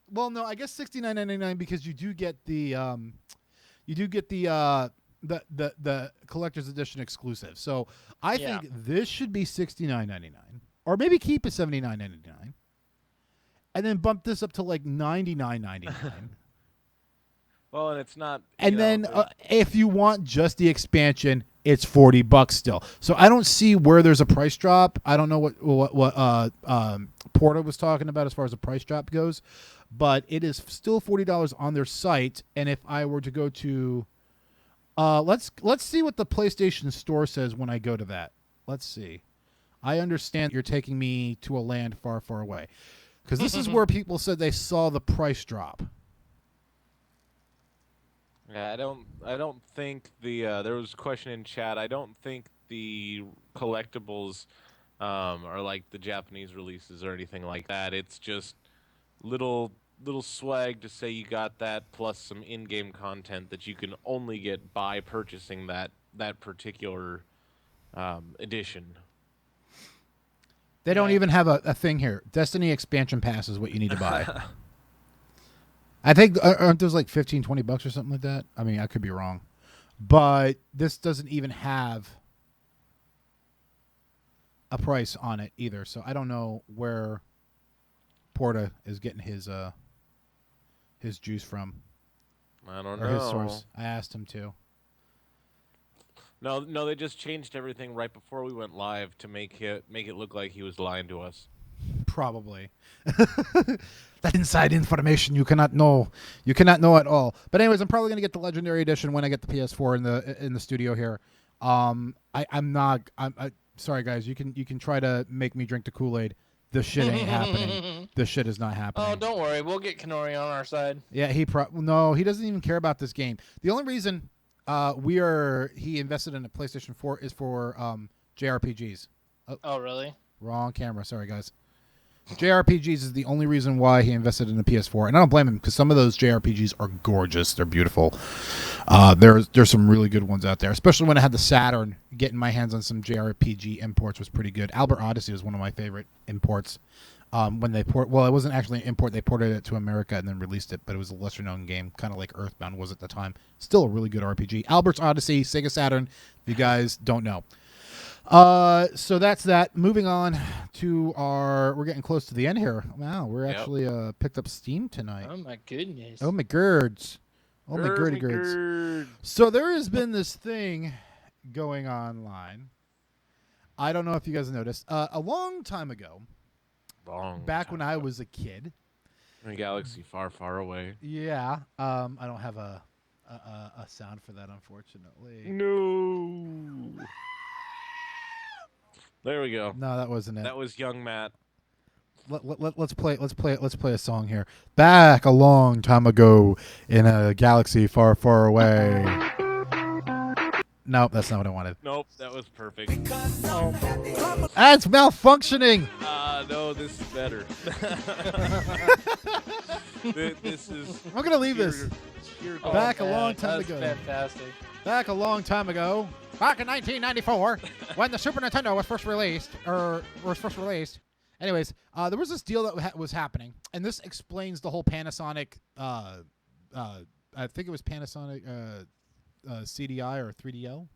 Speaker 2: Well, no, I guess $69.99 because you do get the collector's edition exclusive. So I think this should be $69.99, or maybe keep it $79.99, and then bump this up to like $99.99.
Speaker 3: Well, and it's not.
Speaker 2: And then if you want just the expansion, it's $40 still. So I don't see where there's a price drop. I don't know what Porta was talking about as far as the price drop goes, but it is still $40 on their site. And if I were to go to, let's see what the PlayStation Store says when I go to that. Let's see. I understand you're taking me to a land far, far away, because this is where people said they saw the price drop.
Speaker 3: Yeah, I don't think there was a question in chat. I don't think the collectibles are like the Japanese releases or anything like that. It's just little swag to say you got that, plus some in-game content that you can only get by purchasing that particular edition.
Speaker 2: They don't even have a thing here. Destiny expansion pass is what you need to buy. I think aren't those like $15, $20 or something like that? I mean, I could be wrong, but this doesn't even have a price on it either. So I don't know where Porta is getting his juice from.
Speaker 3: I don't
Speaker 2: or
Speaker 3: know.
Speaker 2: His source. I asked him to.
Speaker 3: No, they just changed everything right before we went live to make it look like he was lying to us.
Speaker 2: Probably. That inside information you cannot know. You cannot know at all. But anyways, I'm probably gonna get the Legendary Edition when I get the PS4 in the studio here. I'm sorry guys. You can try to make me drink the Kool-Aid. This shit ain't happening. This shit is not happening.
Speaker 4: Oh, don't worry. We'll get Kenori on our side.
Speaker 2: Yeah, he doesn't even care about this game. The only reason he invested in a PlayStation 4 is for JRPGs.
Speaker 4: Oh, really?
Speaker 2: Wrong camera. Sorry, guys. JRPGs is the only reason why he invested in the PS4, and I don't blame him because some of those JRPGs are gorgeous. They're beautiful. There's some really good ones out there, especially when I had the Saturn. Getting my hands on some JRPG imports was pretty good. Albert Odyssey was one of my favorite imports. When they it wasn't actually an import. They ported it to America and then released it, but it was a lesser-known game, kind of like Earthbound was at the time. Still a really good RPG. Albert's Odyssey, Sega Saturn, if you guys don't know. So that's that. Moving on to we're getting close to the end here. Wow, we're actually picked up Steam tonight.
Speaker 4: Oh my goodness.
Speaker 2: Oh my girds. Oh my girdy girds. So there has been this thing going online. I don't know if you guys noticed. A long time ago, back when I was a kid,
Speaker 3: in a galaxy far, far away.
Speaker 2: Yeah. I don't have a sound for that, unfortunately.
Speaker 3: No. There we go.
Speaker 2: No, that wasn't it.
Speaker 3: That was young Matt.
Speaker 2: Let's play a song here. Back a long time ago in a galaxy far, far away. Nope, that's not what I wanted.
Speaker 3: Nope, that was perfect.
Speaker 2: That's malfunctioning.
Speaker 3: No, this is better. This is.
Speaker 2: I'm gonna leave this. Back a long time ago.
Speaker 4: Fantastic.
Speaker 2: Back a long time ago. Back in 1994, when the Super Nintendo was first released. Anyways, there was this deal that was happening, and this explains the whole Panasonic. I think it was Panasonic CDI or 3DO.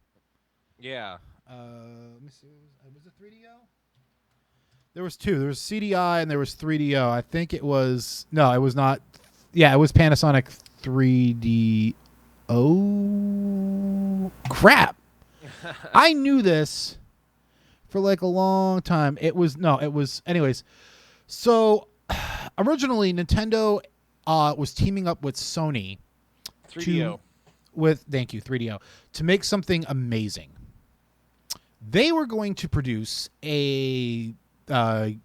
Speaker 3: Yeah.
Speaker 2: Let me see. Was it 3DO? There was two. There was CDI and there was 3DO. I think it was. No, it was not. Yeah, it was Panasonic 3DO. Crap. I knew this for like a long time. Anyways. So originally Nintendo was teaming up with Sony
Speaker 3: 3DO.
Speaker 2: Thank you, 3DO, to make something amazing. They were going to produce a I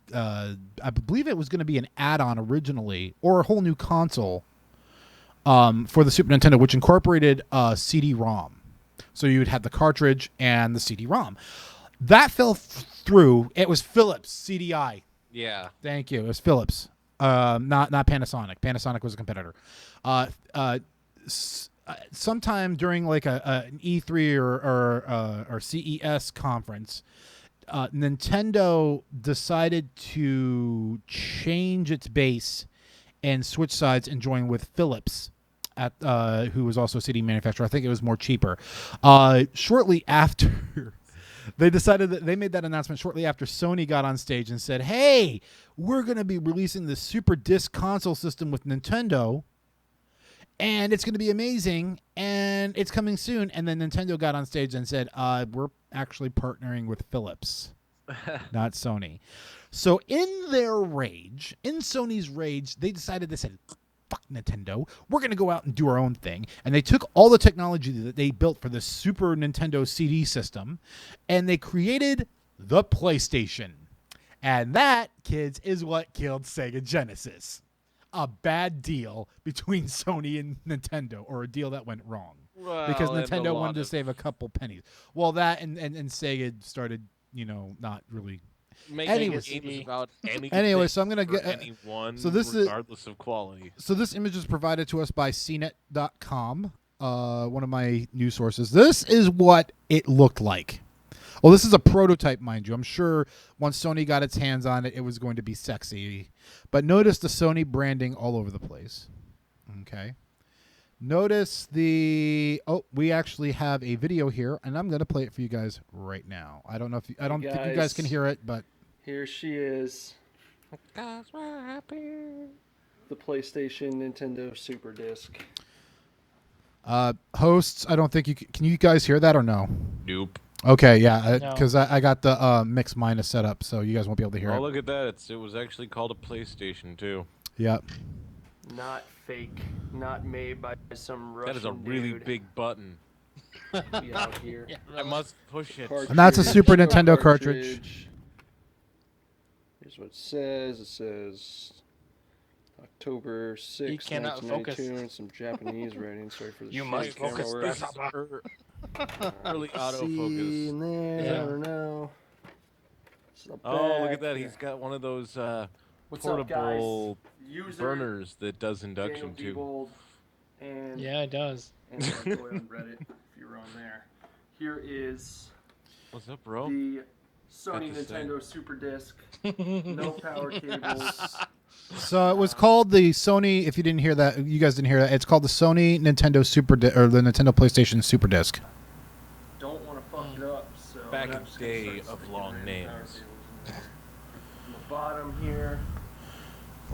Speaker 2: believe it was going to be an add-on originally, or a whole new console for the Super Nintendo, which incorporated CD-ROM. So you would have the cartridge and the CD-ROM. That fell through. It was Philips CDI.
Speaker 3: Yeah.
Speaker 2: Thank you. It was Philips, not Panasonic. Panasonic was a competitor. Sometime during like an E3 or CES conference, Nintendo decided to change its base and switch sides and join with Philips, who was also a CD manufacturer. I think it was more cheaper. Shortly after, they decided that they made that announcement shortly after Sony got on stage and said, "Hey, we're going to be releasing the Super Disc console system with Nintendo, and it's going to be amazing, and it's coming soon." And then Nintendo got on stage and said, "We're actually partnering with Philips, not Sony." So in their rage, in Sony's rage, they decided, they said, "Fuck Nintendo, we're going to go out and do our own thing." And they took all the technology that they built for the Super Nintendo CD system, and they created the PlayStation. And that, kids, is what killed Sega Genesis. A bad deal between Sony and Nintendo, or a deal that went wrong.
Speaker 3: Well,
Speaker 2: Because
Speaker 3: and
Speaker 2: Nintendo wanted to save a couple pennies. Well, that and Sega started, not really. Anyways.
Speaker 3: Games about anything
Speaker 2: Anyway, so I'm gonna
Speaker 3: for
Speaker 2: get
Speaker 3: anyone,
Speaker 2: so this is
Speaker 3: regardless of quality.
Speaker 2: So this image is provided to us by CNET.com, one of my news sources. This is what it looked like. Well, this is a prototype, mind you. I'm sure once Sony got its hands on it, it was going to be sexy. But notice the Sony branding all over the place. Okay. Notice we actually have a video here, and I'm going to play it for you guys right now. I don't know if I don't think you guys can hear it, but
Speaker 6: here she is.
Speaker 5: Guys, we're happy.
Speaker 6: The PlayStation Nintendo Super Disc.
Speaker 2: Hosts, I don't think you can you guys hear that or no?
Speaker 3: Nope.
Speaker 2: Okay, yeah, because
Speaker 4: No.
Speaker 2: I got the mix minus set up, so you guys won't be able to hear
Speaker 3: Oh,
Speaker 2: it.
Speaker 3: look at that! It was actually called a PlayStation too.
Speaker 2: Yep.
Speaker 6: Not fake, not made by some Russian
Speaker 3: That is a really
Speaker 6: dude.
Speaker 3: big button.
Speaker 6: Be out here.
Speaker 3: I must push it.
Speaker 2: And that's a Super Nintendo cartridge.
Speaker 6: Here's what it says. It says October 6th,
Speaker 4: cannot
Speaker 6: 1992, and some Japanese writing. Sorry for the
Speaker 4: You
Speaker 6: shitty
Speaker 4: must
Speaker 6: camera
Speaker 4: focus
Speaker 6: work.
Speaker 4: this.
Speaker 3: Early
Speaker 6: See
Speaker 3: autofocus.
Speaker 6: in there,
Speaker 4: Yeah.
Speaker 6: I don't know. This is the
Speaker 3: Oh, look
Speaker 6: back.
Speaker 3: at that! He's got one of those
Speaker 6: What's up,
Speaker 3: portable
Speaker 6: guys? User
Speaker 3: burners that does induction
Speaker 6: Daniel
Speaker 3: too.
Speaker 6: Diebold, and
Speaker 4: Yeah, it does.
Speaker 6: and go on Reddit if you're on there. Here is
Speaker 3: What's up, bro?
Speaker 6: the Sony
Speaker 3: That's the
Speaker 6: Nintendo Super Disc. No power cables.
Speaker 2: So it was called the Sony. If you didn't hear that, you guys didn't hear that. It's called the Sony Nintendo or the Nintendo PlayStation Super Disc.
Speaker 6: Don't want to fuck it up. So
Speaker 3: Back in
Speaker 6: I'm
Speaker 3: the
Speaker 6: just gonna
Speaker 3: day
Speaker 6: start
Speaker 3: of
Speaker 6: sticking
Speaker 3: long
Speaker 6: random
Speaker 3: names.
Speaker 6: power cables in there. On the bottom here,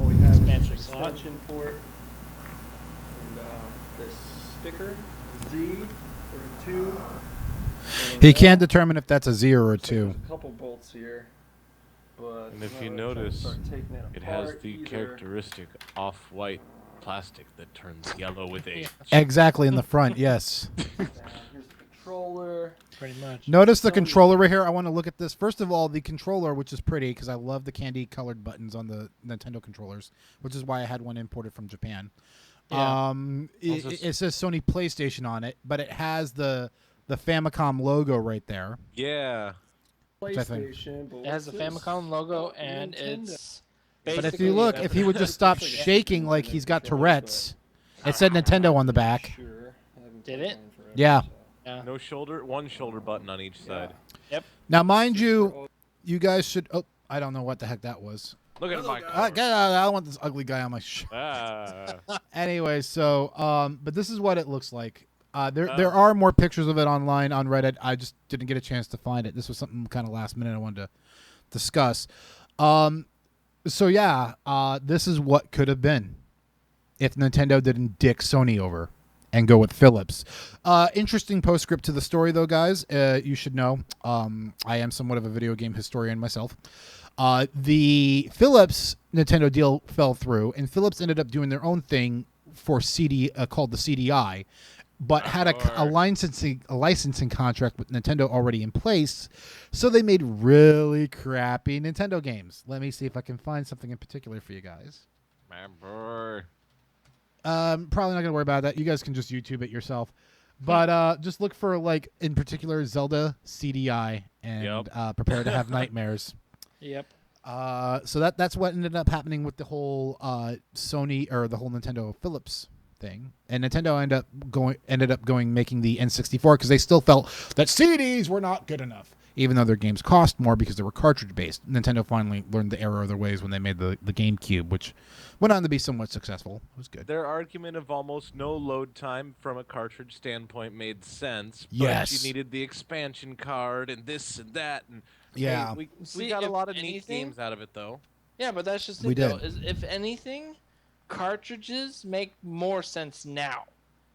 Speaker 6: all we have is an
Speaker 4: Expansion slot.
Speaker 6: extension port and this sticker Z or 2. And
Speaker 2: He can't determine if that's a 0 or a
Speaker 6: so
Speaker 2: 2.
Speaker 6: there's a couple bolts here, but
Speaker 3: And if
Speaker 6: I'm
Speaker 3: you
Speaker 6: not gonna try to
Speaker 3: notice,
Speaker 6: start taking
Speaker 3: It has
Speaker 6: apart
Speaker 3: the
Speaker 6: either.
Speaker 3: characteristic off-white plastic that turns yellow with age.
Speaker 2: Exactly in the front, yes.
Speaker 6: Here's the controller.
Speaker 4: Pretty much.
Speaker 2: Notice the controller right here. I want to look at this. First of all, the controller, which is pretty because I love the candy-colored buttons on the Nintendo controllers, which is why I had one imported from Japan.
Speaker 4: Yeah.
Speaker 2: It says Sony PlayStation on it, but it has the Famicom logo right there.
Speaker 3: Yeah.
Speaker 2: I think-
Speaker 6: PlayStation, but
Speaker 4: It has the
Speaker 6: what's this?
Speaker 4: Famicom logo,
Speaker 6: Oh,
Speaker 4: and
Speaker 6: Nintendo.
Speaker 4: it's
Speaker 2: But
Speaker 4: basically
Speaker 2: if you look, if he would just stop
Speaker 6: Looks like a
Speaker 2: shaking like he's got Tourette's, it said Nintendo on the back.
Speaker 6: Sure. I haven't
Speaker 4: Did
Speaker 6: played
Speaker 4: it?
Speaker 6: mine forever,
Speaker 2: Yeah.
Speaker 6: so.
Speaker 4: Yeah.
Speaker 3: No shoulder, one shoulder button on each side.
Speaker 2: Now, mind you, you guys should. Oh, I don't know what the heck that was.
Speaker 3: Look at my
Speaker 2: Get out! I don't want this ugly guy on my show. Anyway, so but this is what it looks like. There are more pictures of it online on Reddit. I just didn't get a chance to find it. This was something kind of last minute I wanted to discuss. So yeah, this is what could have been if Nintendo didn't dick Sony over and go with Philips. Interesting postscript to the story, though, guys. You should know I am somewhat of a video game historian myself. The Philips Nintendo deal fell through, and Philips ended up doing their own thing for CD called the CDI. but had a licensing contract with Nintendo already in place, so they made really crappy Nintendo games. Let me see if I can find something in particular for you guys.
Speaker 3: Remember.
Speaker 2: Probably not gonna worry about that. You guys can just YouTube it yourself. But just look for, like, in particular, Zelda CDI and prepare to have nightmares.
Speaker 4: Yep.
Speaker 2: So that's what ended up happening with the whole Sony or the whole Nintendo Philips thing, and Nintendo ended up going making the N64 because they still felt that CDs were not good enough, even though their games cost more because they were cartridge based. Nintendo finally learned the error of their ways when they made the GameCube, which went on to be somewhat successful. It was good.
Speaker 3: Their argument of almost no load time from a cartridge standpoint made sense. But
Speaker 2: Yes.
Speaker 3: you needed the expansion card and this and that, and
Speaker 2: Yeah.
Speaker 3: hey, we
Speaker 4: See,
Speaker 3: got a
Speaker 4: if
Speaker 3: lot of neat
Speaker 4: anything-
Speaker 3: games out of it though.
Speaker 4: Yeah, but that's just
Speaker 2: We
Speaker 4: it, though.
Speaker 2: did.
Speaker 4: Is if anything, cartridges make more sense now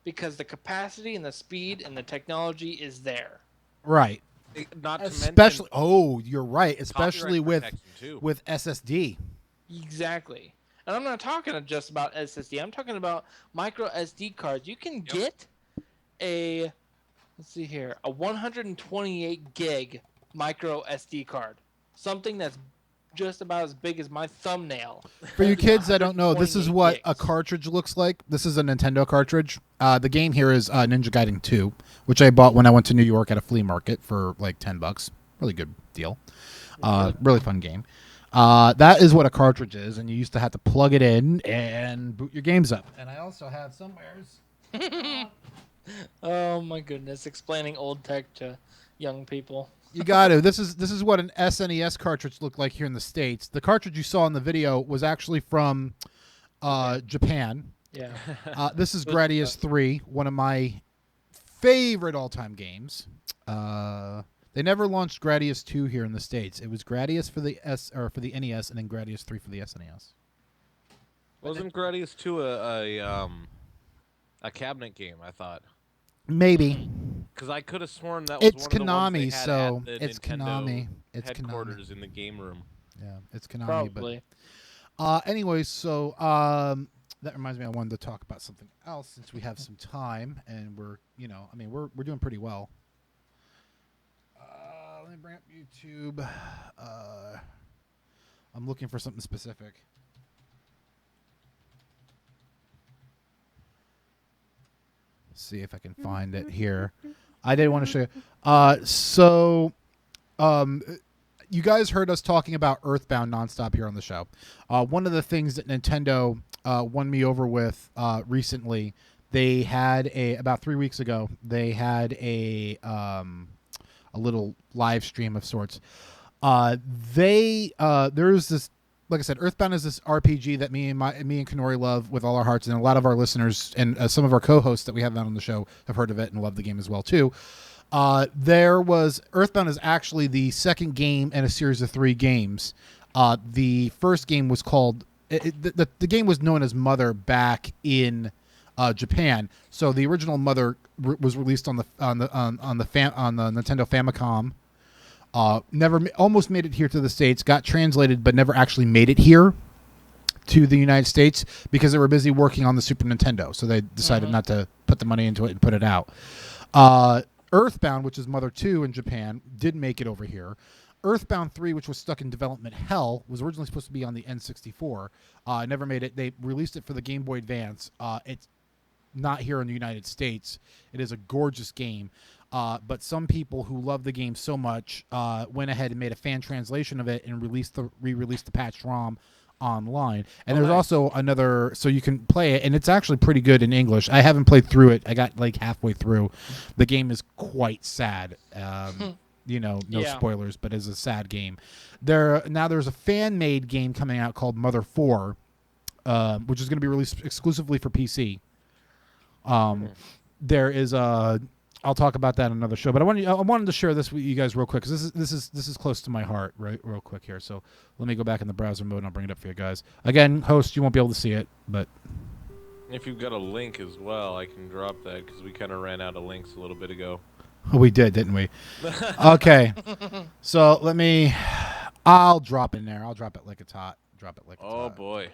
Speaker 4: because the capacity and the speed and the technology is there.
Speaker 2: Right.
Speaker 3: Not to
Speaker 2: Especially,
Speaker 3: mention
Speaker 2: you're right. Especially
Speaker 3: copyright protection, too.
Speaker 2: with SSD.
Speaker 4: Exactly. And I'm not talking just about SSD. I'm talking about micro SD cards. You can get a 128 gig micro SD card. Something that's just about as big as my thumbnail.
Speaker 2: For you kids that don't know, this is
Speaker 4: 128
Speaker 2: what
Speaker 4: gigs.
Speaker 2: a cartridge looks like. This is a Nintendo cartridge. The game here is Ninja Gaiden 2, which I bought when I went to New York at a flea market for like $10. Really good deal. Really fun game. That is what a cartridge is, and you used to have to plug it in and boot your games up. And I also have somewheres.
Speaker 4: Oh my goodness, explaining old tech to young people.
Speaker 2: You got to. This is what an SNES cartridge looked like here in the States. The cartridge you saw in the video was actually from Japan.
Speaker 4: Yeah.
Speaker 2: This is Gradius 3, one of my favorite all-time games. They never launched Gradius 2 here in the States. It was Gradius for the NES and then Gradius 3 for the SNES.
Speaker 3: Wasn't Gradius 2 a cabinet game? I thought.
Speaker 2: Maybe.
Speaker 3: Because I could have sworn that was
Speaker 2: It's
Speaker 3: one of the ones
Speaker 2: Konami,
Speaker 3: they had
Speaker 2: so
Speaker 3: at the
Speaker 2: it's
Speaker 3: Nintendo
Speaker 2: Konami. It's
Speaker 3: headquarters
Speaker 2: Konami.
Speaker 3: in the game room.
Speaker 2: Yeah, it's Konami.
Speaker 4: Probably.
Speaker 2: But anyways, so that reminds me, I wanted to talk about something else since we have some time and we're doing pretty well. Let me bring up YouTube. I'm looking for something specific. See if I can find it here. I did want to show you. You guys heard us talking about Earthbound nonstop here on the show. One of the things that Nintendo won me over with recently, they had about 3 weeks ago. They had a little live stream of sorts. There's this. Like I said, Earthbound is this RPG that me and Kanori love with all our hearts, and a lot of our listeners and some of our co-hosts that we have on the show have heard of it and love the game as well too. Earthbound is actually the second game in a series of 3 games. The first game was called the game was known as Mother back in Japan. So the original Mother was released on the Nintendo Famicom. Almost made it here to the States, got translated, but never actually made it here to the United States because they were busy working on the Super Nintendo. So they decided not to put the money into it and put it out. Earthbound, which is Mother 2 in Japan, did make it over here. Earthbound 3, which was stuck in development hell, was originally supposed to be on the N64. Never made it. They released it for the Game Boy Advance. It's not here in the United States. It is a gorgeous game. But some people who love the game so much went ahead and made a fan translation of it and re-released the patched ROM online. And there's also another, so you can play it, and it's actually pretty good in English. I haven't played through it. I got like halfway through. The game is quite sad. No spoilers, but it's a sad game. There's a fan-made game coming out called Mother 4, which is going to be released exclusively for PC. There is a. I'll talk about that in another show, but I wanted to share this with you guys real quick because this is close to my heart, right? Real quick here. So let me go back in the browser mode and I'll bring it up for you guys. Again, host, you won't be able to see it, but
Speaker 3: if you've got a link as well, I can drop that because we kind of ran out of links a little bit ago.
Speaker 2: We did, didn't we? Okay, so I'll drop in there. I'll drop it like it's hot. Drop it like it's hot.
Speaker 3: Oh boy,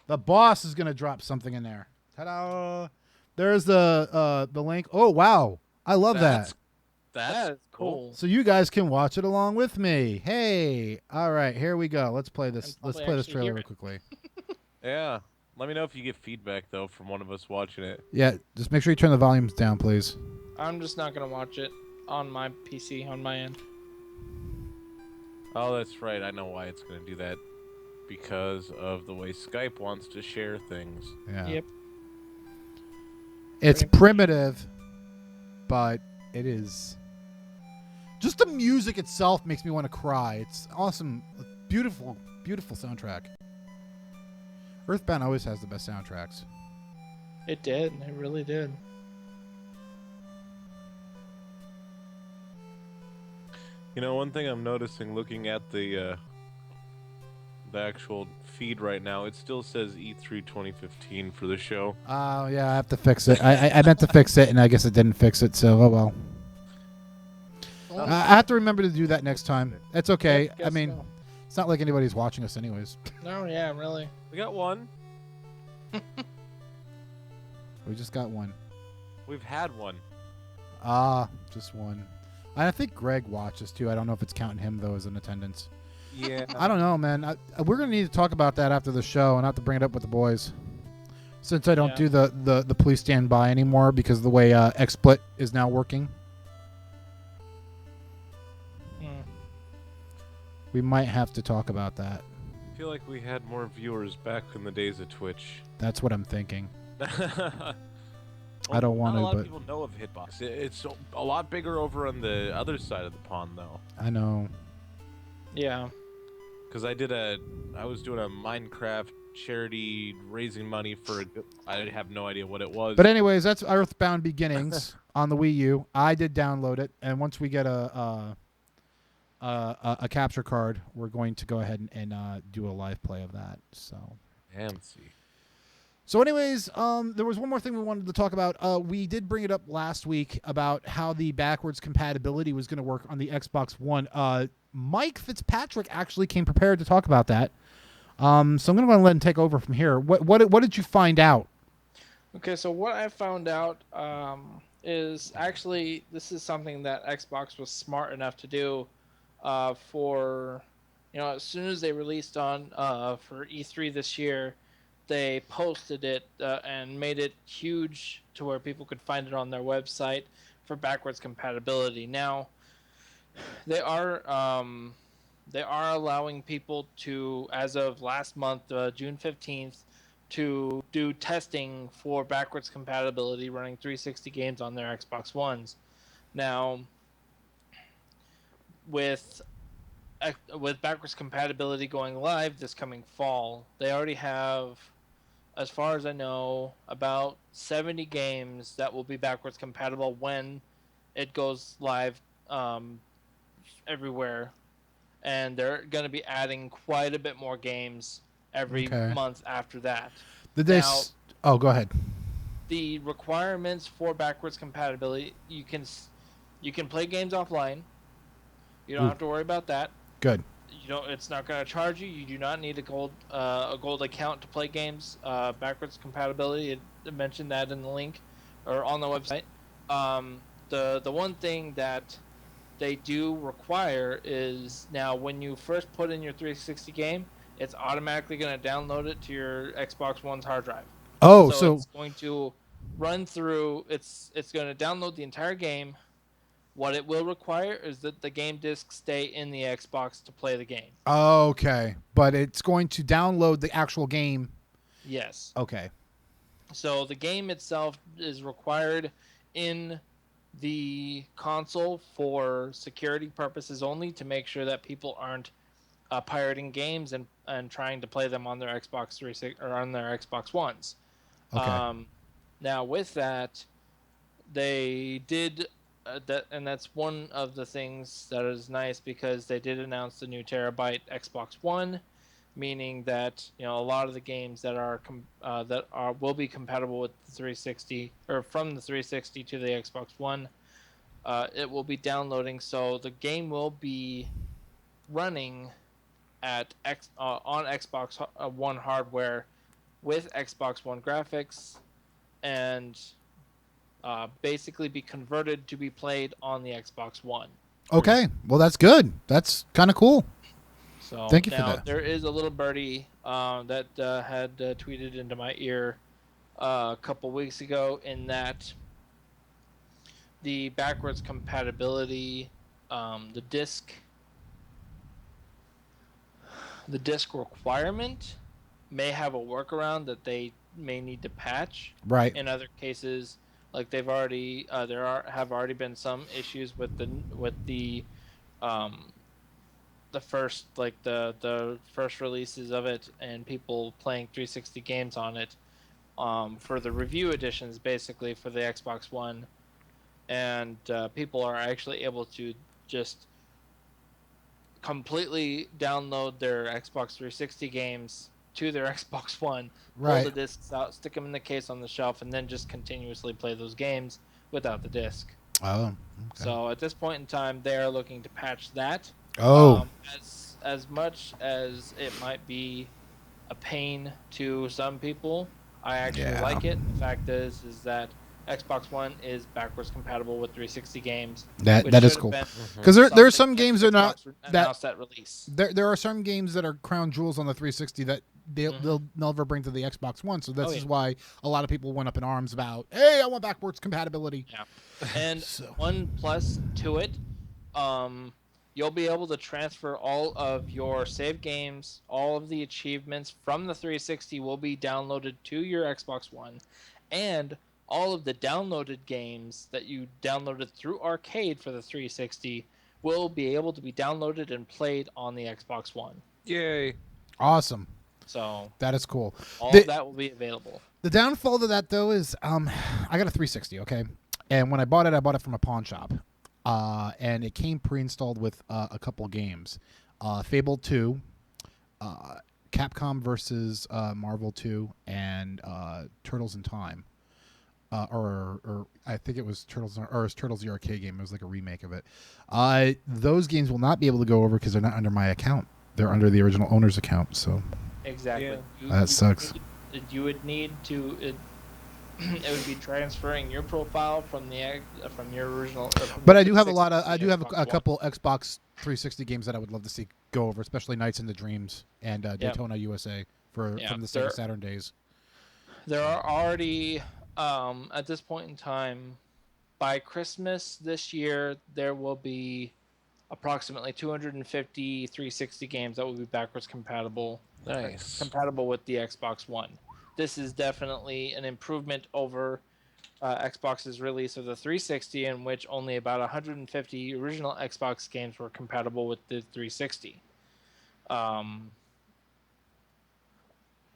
Speaker 2: the boss is gonna drop something in there. Ta-da! There's the link. Oh wow, I love that.
Speaker 3: That's
Speaker 4: cool.
Speaker 2: So you guys can watch it along with me. Hey, all right, here we go. Let's play this. Let's play this trailer real quickly.
Speaker 3: Yeah. Let me know if you get feedback though from one of us watching it.
Speaker 2: Yeah, just make sure you turn the volumes down, please.
Speaker 4: I'm just not gonna watch it on my PC on my end.
Speaker 3: Oh, that's right. I know why it's going to do that. Because of the way Skype wants to share things.
Speaker 2: Yeah.
Speaker 4: Yep.
Speaker 2: It's primitive, but it is. Just the music itself makes me want to cry. It's awesome. Beautiful, beautiful soundtrack. Earthbound always has the best soundtracks.
Speaker 4: It did. It really did.
Speaker 3: You know, one thing I'm noticing looking at the actual feed right now, it still says E3 2015 for the show.
Speaker 2: Oh, yeah, I have to fix it. I meant to fix it, and I guess it didn't fix it, so oh well. I have to remember to do that next time. It's okay. I mean, it's not like anybody's watching us anyways.
Speaker 4: No, yeah, really.
Speaker 3: We got one.
Speaker 2: We just got one.
Speaker 3: We've had one.
Speaker 2: Just one. I think Greg watches too. I don't know if it's counting him though as an attendance.
Speaker 3: Yeah.
Speaker 2: I don't know, man. We're gonna need to talk about that after the show, and I have to bring it up with the boys. Since I don't do the police stand by anymore because of the way XSplit is now working. We might have to talk about that.
Speaker 3: I feel like we had more viewers back in the days of Twitch.
Speaker 2: That's what I'm thinking.
Speaker 3: Well,
Speaker 2: I don't want to,
Speaker 3: a lot
Speaker 2: but
Speaker 3: of people know of Hitbox. It's a lot bigger over on the other side of the pond, though.
Speaker 2: I know.
Speaker 4: Yeah.
Speaker 3: Because I was doing a Minecraft charity raising money for I have no idea what it was.
Speaker 2: But anyways, that's Earthbound Beginnings on the Wii U. I did download it, and once we get a capture card, we're going to go ahead and do a live play of that. So.
Speaker 3: Fancy.
Speaker 2: So anyways, there was one more thing we wanted to talk about. We did bring it up last week about how the backwards compatibility was going to work on the Xbox One. Mike Fitzpatrick actually came prepared to talk about that. So I'm going to let him take over from here. What did you find out?
Speaker 4: Okay, so what I found out is actually this is something that Xbox was smart enough to do for, as soon as they released on for E3 this year, they posted it and made it huge to where people could find it on their website for backwards compatibility. Now, they are allowing people to, as of last month, June 15th, to do testing for backwards compatibility running 360 games on their Xbox Ones. Now, with backwards compatibility going live this coming fall, they already have, as far as I know, about 70 games that will be backwards compatible when it goes live everywhere. And they're going to be adding quite a bit more games every month after that.
Speaker 2: Oh, go ahead.
Speaker 4: The requirements for backwards compatibility, you can play games offline. You don't have to worry about that.
Speaker 2: Good.
Speaker 4: It's not going to charge you. You do not need a gold account to play games. Backwards compatibility, it mentioned that in the link or on the website. The one thing that they do require is now when you first put in your 360 game, it's automatically going to download it to your Xbox One's hard drive.
Speaker 2: Oh,
Speaker 4: so it's going to run through. It's going to download the entire game. What it will require is that the game disc stay in the Xbox to play the game.
Speaker 2: Okay, but it's going to download the actual game.
Speaker 4: Yes.
Speaker 2: Okay.
Speaker 4: So the game itself is required in the console for security purposes only, to make sure that people aren't pirating games and trying to play them on their Xbox 360 or on their Xbox Ones.
Speaker 2: Okay.
Speaker 4: Now with that, they did and that's one of the things that is nice, because they did announce the new terabyte Xbox One, meaning that a lot of the games that will be compatible with the 360 or from the 360 to the Xbox One, it will be downloading. So the game will be running at on Xbox One hardware with Xbox One graphics, and basically be converted to be played on the Xbox One.
Speaker 2: Okay, well that's good. That's kind of cool.
Speaker 4: So
Speaker 2: thank you for
Speaker 4: now
Speaker 2: that.
Speaker 4: there is a little birdie that had tweeted into my ear a couple weeks ago, in that the backwards compatibility, the disc requirement may have a workaround that they may need to patch.
Speaker 2: Right.
Speaker 4: In other cases, like they've already have already been some issues with the first, like the first releases of it, and people playing 360 games on it, for the review editions, basically for the Xbox One, and people are actually able to just completely download their Xbox 360 games to their Xbox One,
Speaker 2: Right.
Speaker 4: pull the discs out, stick them in the case on the shelf, and then just continuously play those games without the disc.
Speaker 2: Oh. Okay.
Speaker 4: So at this point in time, they are looking to patch that.
Speaker 2: Oh.
Speaker 4: As much as it might be a pain to some people, I actually like it. The fact is that Xbox One is backwards compatible with 360 games.
Speaker 2: That is cool. Because there are some games that are not
Speaker 4: that release.
Speaker 2: There are some games that are crown jewels on the 360 that they'll never bring to the Xbox One. So this is why a lot of people went up in arms about, hey, I want backwards compatibility.
Speaker 4: Yeah. And one plus to it, you'll be able to transfer all of your save games, all of the achievements from the 360 will be downloaded to your Xbox One, and all of the downloaded games that you downloaded through Arcade for the 360 will be able to be downloaded and played on the Xbox One.
Speaker 3: Yay.
Speaker 2: Awesome.
Speaker 4: So
Speaker 2: that is cool.
Speaker 4: All of that will be available.
Speaker 2: The downfall to that, though, is I got a 360, okay? And when I bought it from a pawn shop. And it came pre-installed with a couple games. Fable 2, Capcom versus Marvel 2, and Turtles in Time. Or I think it was Turtles the arcade game. It was like a remake of it. Those games will not be able to go over because they're not under my account. They're under the original owner's account. So
Speaker 4: exactly.
Speaker 2: That sucks.
Speaker 4: You would need to. It would be transferring your profile from your original.
Speaker 2: But I do have a couple Xbox 360 games that I would love to see go over, especially Nights into Dreams and Daytona USA from the Sega Saturn days.
Speaker 4: There are already at this point in time, by Christmas this year, there will be approximately 250 360 games that will be backwards compatible.
Speaker 3: Nice.
Speaker 4: Compatible with the Xbox One. This is definitely an improvement over Xbox's release of the 360, in which only about 150 original Xbox games were compatible with the 360.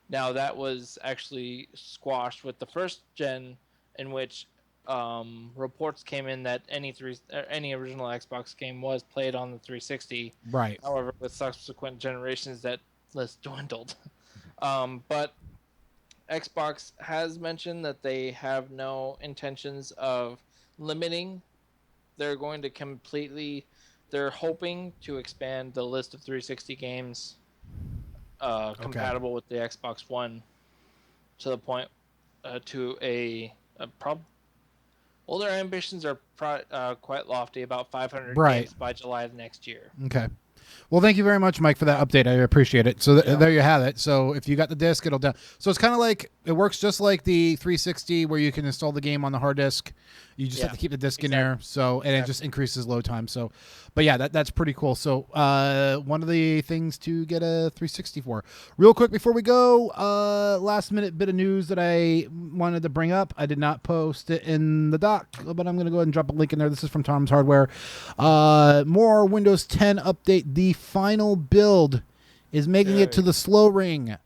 Speaker 4: Now that was actually squashed with the first gen, in which reports came in that any original Xbox game was played on the 360.
Speaker 2: Right.
Speaker 4: However, with subsequent generations, that list dwindled. But Xbox has mentioned that they have no intentions of limiting. They're going to they're hoping to expand the list of 360 games compatible with the Xbox One to the point to well, their ambitions are quite lofty, about 500 games by July of next year.
Speaker 2: Okay. Well, thank you very much, Mike, for that update. I appreciate it. So there you have it. So if you got the disc, it'll down. So it's kind of like it works just like the 360, where you can install the game on the hard disk. You just have to keep the disc in there. So it just increases load time. So, but yeah, that's pretty cool. So one of the things to get a 360 for. Real quick before we go, last minute bit of news that I wanted to bring up. I did not post it in the doc, but I'm going to go ahead and drop a link in there. This is from Tom's Hardware. More Windows 10 update. The final build is making it to the slow ring.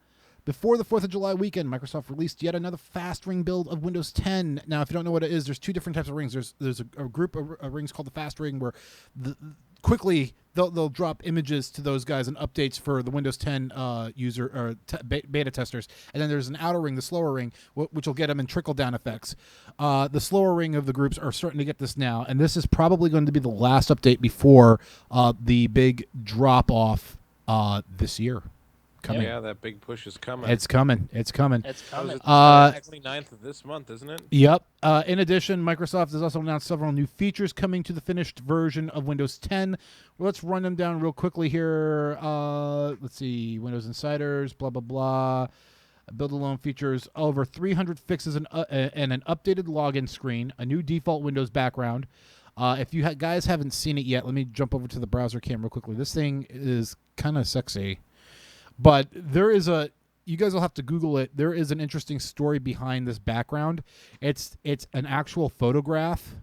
Speaker 2: Before the 4th of July weekend, Microsoft released yet another fast ring build of Windows 10. Now, if you don't know what it is, there's two different types of rings. There's a group of rings called the fast ring, where quickly they'll drop images to those guys and updates for the Windows 10 user or beta testers. And then there's an outer ring, the slower ring, which will get them in trickle down effects. The slower ring of the groups are starting to get this now, and this is probably going to be the last update before the big drop off this year. coming.
Speaker 3: Yeah, that big push is coming.
Speaker 2: It's coming. It's coming.
Speaker 4: It's coming.
Speaker 3: 29th of this month, isn't it?
Speaker 2: Yep. In addition, Microsoft has also announced several new features coming to the finished version of Windows 10. Well, let's run them down real quickly here. Let's see. Windows Insiders, blah, blah, blah. Build alone features over 300 fixes and an updated login screen, a new default Windows background. If you guys haven't seen it yet, let me jump over to the browser cam real quickly. This thing is kind of sexy. But there is you guys will have to Google it. There is an interesting story behind this background. It's an actual photograph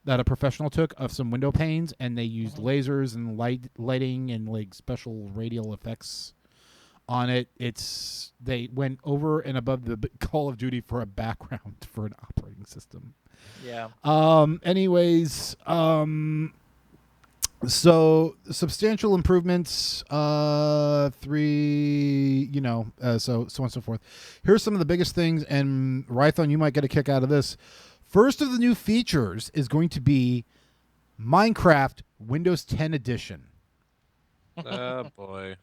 Speaker 2: that a professional took of some window panes, and they used lasers and lighting and like special radial effects on it. They went over and above the Call of Duty for a background for an operating system.
Speaker 4: Yeah.
Speaker 2: Anyways, so substantial improvements, so on and so forth. Here's some of the biggest things, and Rythone, you might get a kick out of this. First of the new features is going to be Minecraft Windows 10 Edition.
Speaker 3: Oh, boy.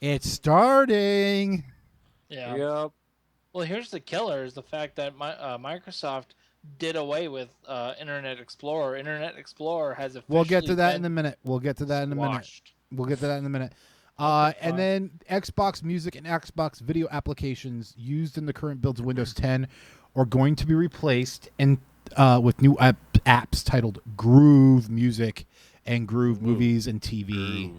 Speaker 2: It's starting.
Speaker 4: Yeah.
Speaker 3: Yep.
Speaker 4: Well, here's the killer: is the fact that Microsoft did away with Internet Explorer. Internet Explorer has officially
Speaker 2: We'll get to that in a minute. We'll get to that in a minute. And then Xbox Music and Xbox Video applications used in the current builds of Windows 10 are going to be replaced with new apps titled Groove Music and Groove Movies and TV.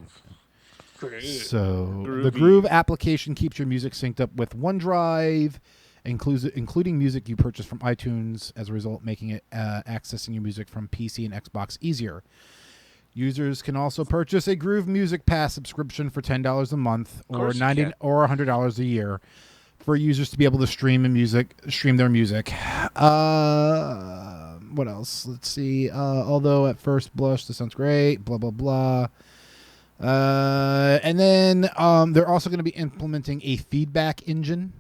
Speaker 2: So the Groove application keeps your music synced up with OneDrive, including music you purchase from iTunes, as a result making it accessing your music from PC and Xbox easier. Users can also purchase a Groove Music Pass subscription for $10 a month or $100 a year for users to be able to stream their music. What else? Let's see. Although at first blush, this sounds great. Blah blah blah. And then they're also going to be implementing a feedback engine,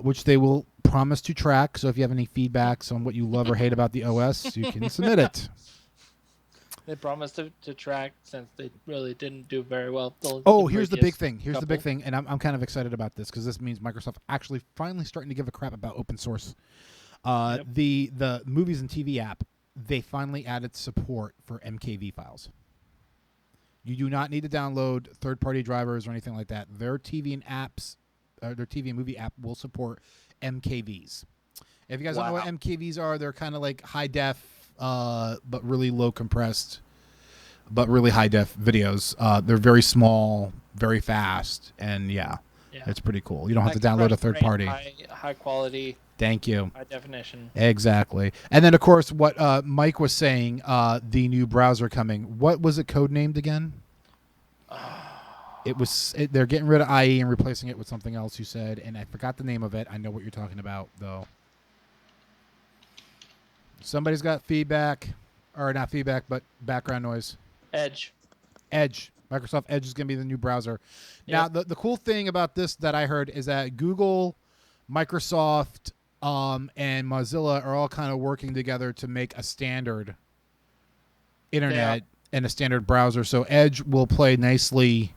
Speaker 2: which they will promise to track. So if you have any feedbacks on what you love or hate about the OS, you can submit it.
Speaker 4: They promised to track, since they really didn't do very well.
Speaker 2: Here's the big thing. Here's the big thing, and I'm kind of excited about this because this means Microsoft actually finally starting to give a crap about open source. The movies and TV app, they finally added support for MKV files. You do not need to download third-party drivers or anything like that. Their TV and movie app will support MKVs. If you guys don't know what MKVs are, they're kind of like high def, but really low compressed, but really high def videos. They're very small, very fast, and it's pretty cool. You don't have to download a third party.
Speaker 4: High quality.
Speaker 2: Thank you.
Speaker 4: High definition.
Speaker 2: Exactly. And then, of course, what Mike was saying, the new browser coming. What was it codenamed again? They're getting rid of IE and replacing it with something else, you said, and I forgot the name of it. I know what you're talking about, though. Somebody's got feedback, or not feedback, but background noise.
Speaker 4: Edge.
Speaker 2: Microsoft Edge is going to be the new browser. Yep. Now, the cool thing about this that I heard is that Google, Microsoft, and Mozilla are all kind of working together to make a standard internet and a standard browser. So Edge will play nicely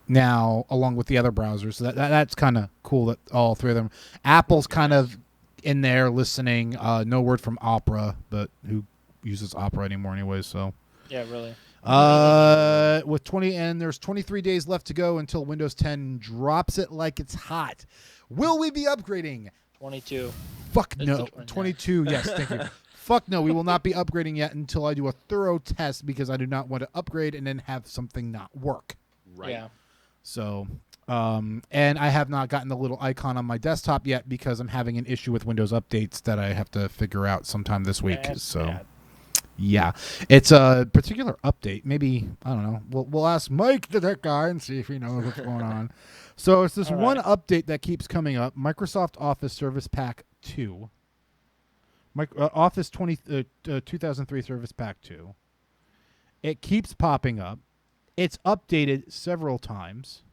Speaker 2: now along with the other browsers. So that's kind of cool that all three of them. Apple's kind of in there listening. No word from Opera, but who uses Opera anymore anyway? So
Speaker 4: yeah, really.
Speaker 2: There's 23 days left to go until Windows 10 drops it like it's hot. Will we be upgrading?
Speaker 4: 22.
Speaker 2: Fuck no. 22. Yes, thank you. Fuck no. We will not be upgrading yet until I do a thorough test because I do not want to upgrade and then have something not work.
Speaker 3: Right.
Speaker 4: Yeah.
Speaker 2: So, and I have not gotten the little icon on my desktop yet because I'm having an issue with Windows updates that I have to figure out sometime this week. Yeah, it's a particular update. Maybe, I don't know. We'll ask Mike, that guy, and see if he knows what's going on. So it's this one update that keeps coming up. Microsoft Office Service Pack 2. Office 2003 Service Pack 2. It keeps popping up. It's updated several times.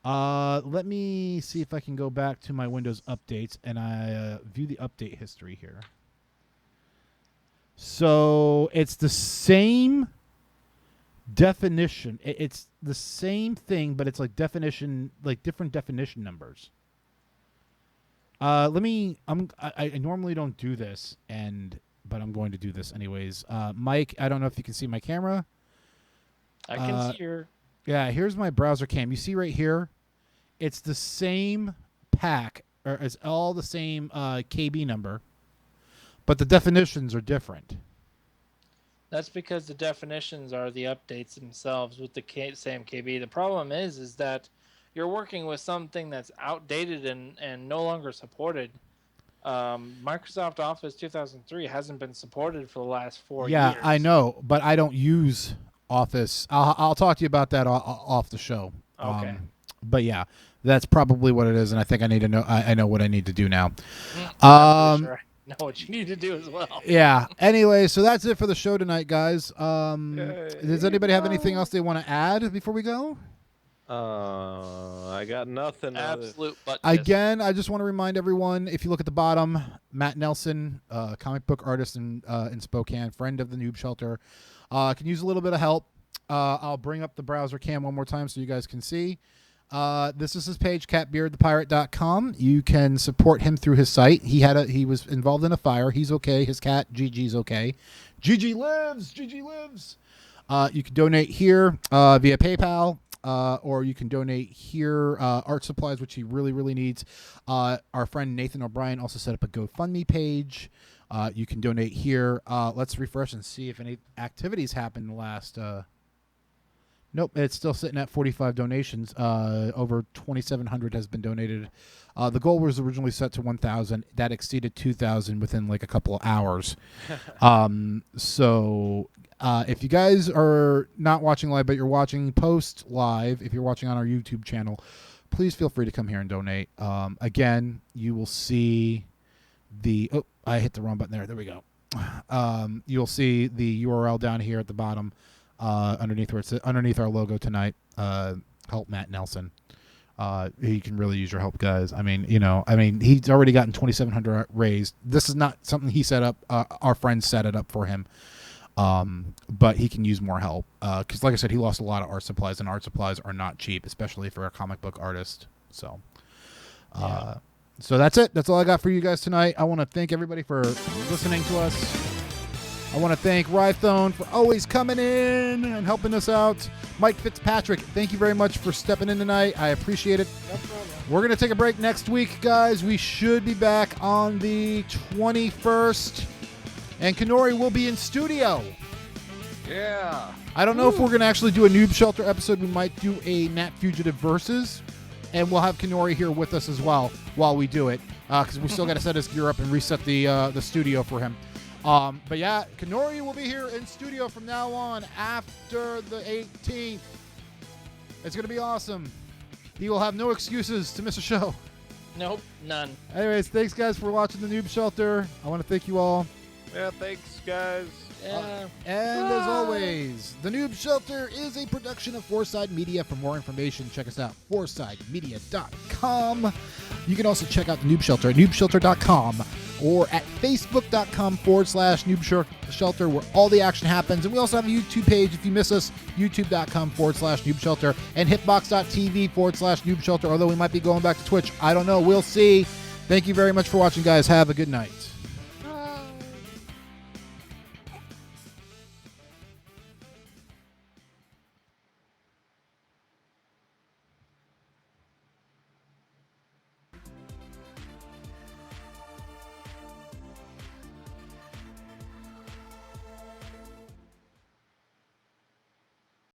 Speaker 2: Let me see if I can go back to my Windows updates and I view the update history here. So it's the same definition. It's the same thing, but it's like definition, like different definition numbers. I normally don't do this, but I'm going to do this anyways. Mike, I don't know if you can see my camera.
Speaker 4: I can see your.
Speaker 2: Yeah, here's my browser cam. You see right here, it's the same pack, or it's all the same KB number, but the definitions are different.
Speaker 4: That's because the definitions are the updates themselves with the same KB. The problem is that you're working with something that's outdated and no longer supported. Microsoft Office 2003 hasn't been supported for the last 4 years.
Speaker 2: Yeah, I know, but I don't use Office. I'll talk to you about that off the show.
Speaker 4: Okay.
Speaker 2: But yeah, that's probably what it is, and I think I need to know. I know what I need to do now.
Speaker 4: I'm pretty sure I know what you need to do as well.
Speaker 2: Yeah. Anyway, so that's it for the show tonight, guys. Does anybody have anything else they want to add before we go?
Speaker 3: I got nothing.
Speaker 4: Absolute butt
Speaker 2: Again, I just want to remind everyone, if you look at the bottom, Matt Nelson, comic book artist in Spokane, friend of the Noob Shelter, can use a little bit of help. I'll bring up the browser cam one more time so you guys can see. This is his page, catbeardthepirate.com. You can support him through his site. He was involved in a fire. He's okay. His cat, Gigi's okay. Gigi lives! Gigi lives! You can donate here via PayPal. Or you can donate here, art supplies, which he really, really needs. Our friend Nathan O'Brien also set up a GoFundMe page. You can donate here. Let's refresh and see if any activities happened the last... Nope, it's still sitting at 45 donations. Over 2,700 has been donated. The goal was originally set to 1,000. That exceeded 2,000 within like a couple of hours. So... if you guys are not watching live, but you're watching post live, if you're watching on our YouTube channel, please feel free to come here and donate. Again, you will see the... Oh, I hit the wrong button there. There we go. You'll see the URL down here at the bottom underneath where it's underneath our logo tonight. Help Matt Nelson. He can really use your help, guys. I mean, he's already gotten 2,700 raised. This is not something he set up. Our friends set it up for him. But he can use more help because, like I said, he lost a lot of art supplies, and art supplies are not cheap, especially for a comic book artist. So, so that's it. That's all I got for you guys tonight. I want to thank everybody for listening to us. I want to thank Rythone for always coming in and helping us out. Mike Fitzpatrick, thank you very much for stepping in tonight. I appreciate it.
Speaker 4: No problem.
Speaker 2: We're going to take a break next week, guys. We should be back on the 21st. And Kenori will be in studio.
Speaker 3: Yeah.
Speaker 2: I don't know if we're going to actually do a Noob Shelter episode. We might do a Matt Fugitive Versus. And we'll have Kenori here with us as well while we do it. Because we still got to set his gear up and reset the studio for him. But yeah, Kenori will be here in studio from now on after the 18th. It's going to be awesome. He will have no excuses to miss a show.
Speaker 4: Nope, none.
Speaker 2: Anyways, thanks, guys, for watching the Noob Shelter. I want to thank you all.
Speaker 3: Yeah, thanks, guys.
Speaker 4: Yeah.
Speaker 2: And as always, The Noob Shelter is a production of Foreside Media. For more information, check us out, foresidemedia.com. You can also check out The Noob Shelter at noobshelter.com or at facebook.com/Noob Shelter, where all the action happens. And we also have a YouTube page. If you miss us, youtube.com/Noob Shelter and hitbox.tv/Noob Shelter, although we might be going back to Twitch. I don't know. We'll see. Thank you very much for watching, guys. Have a good night.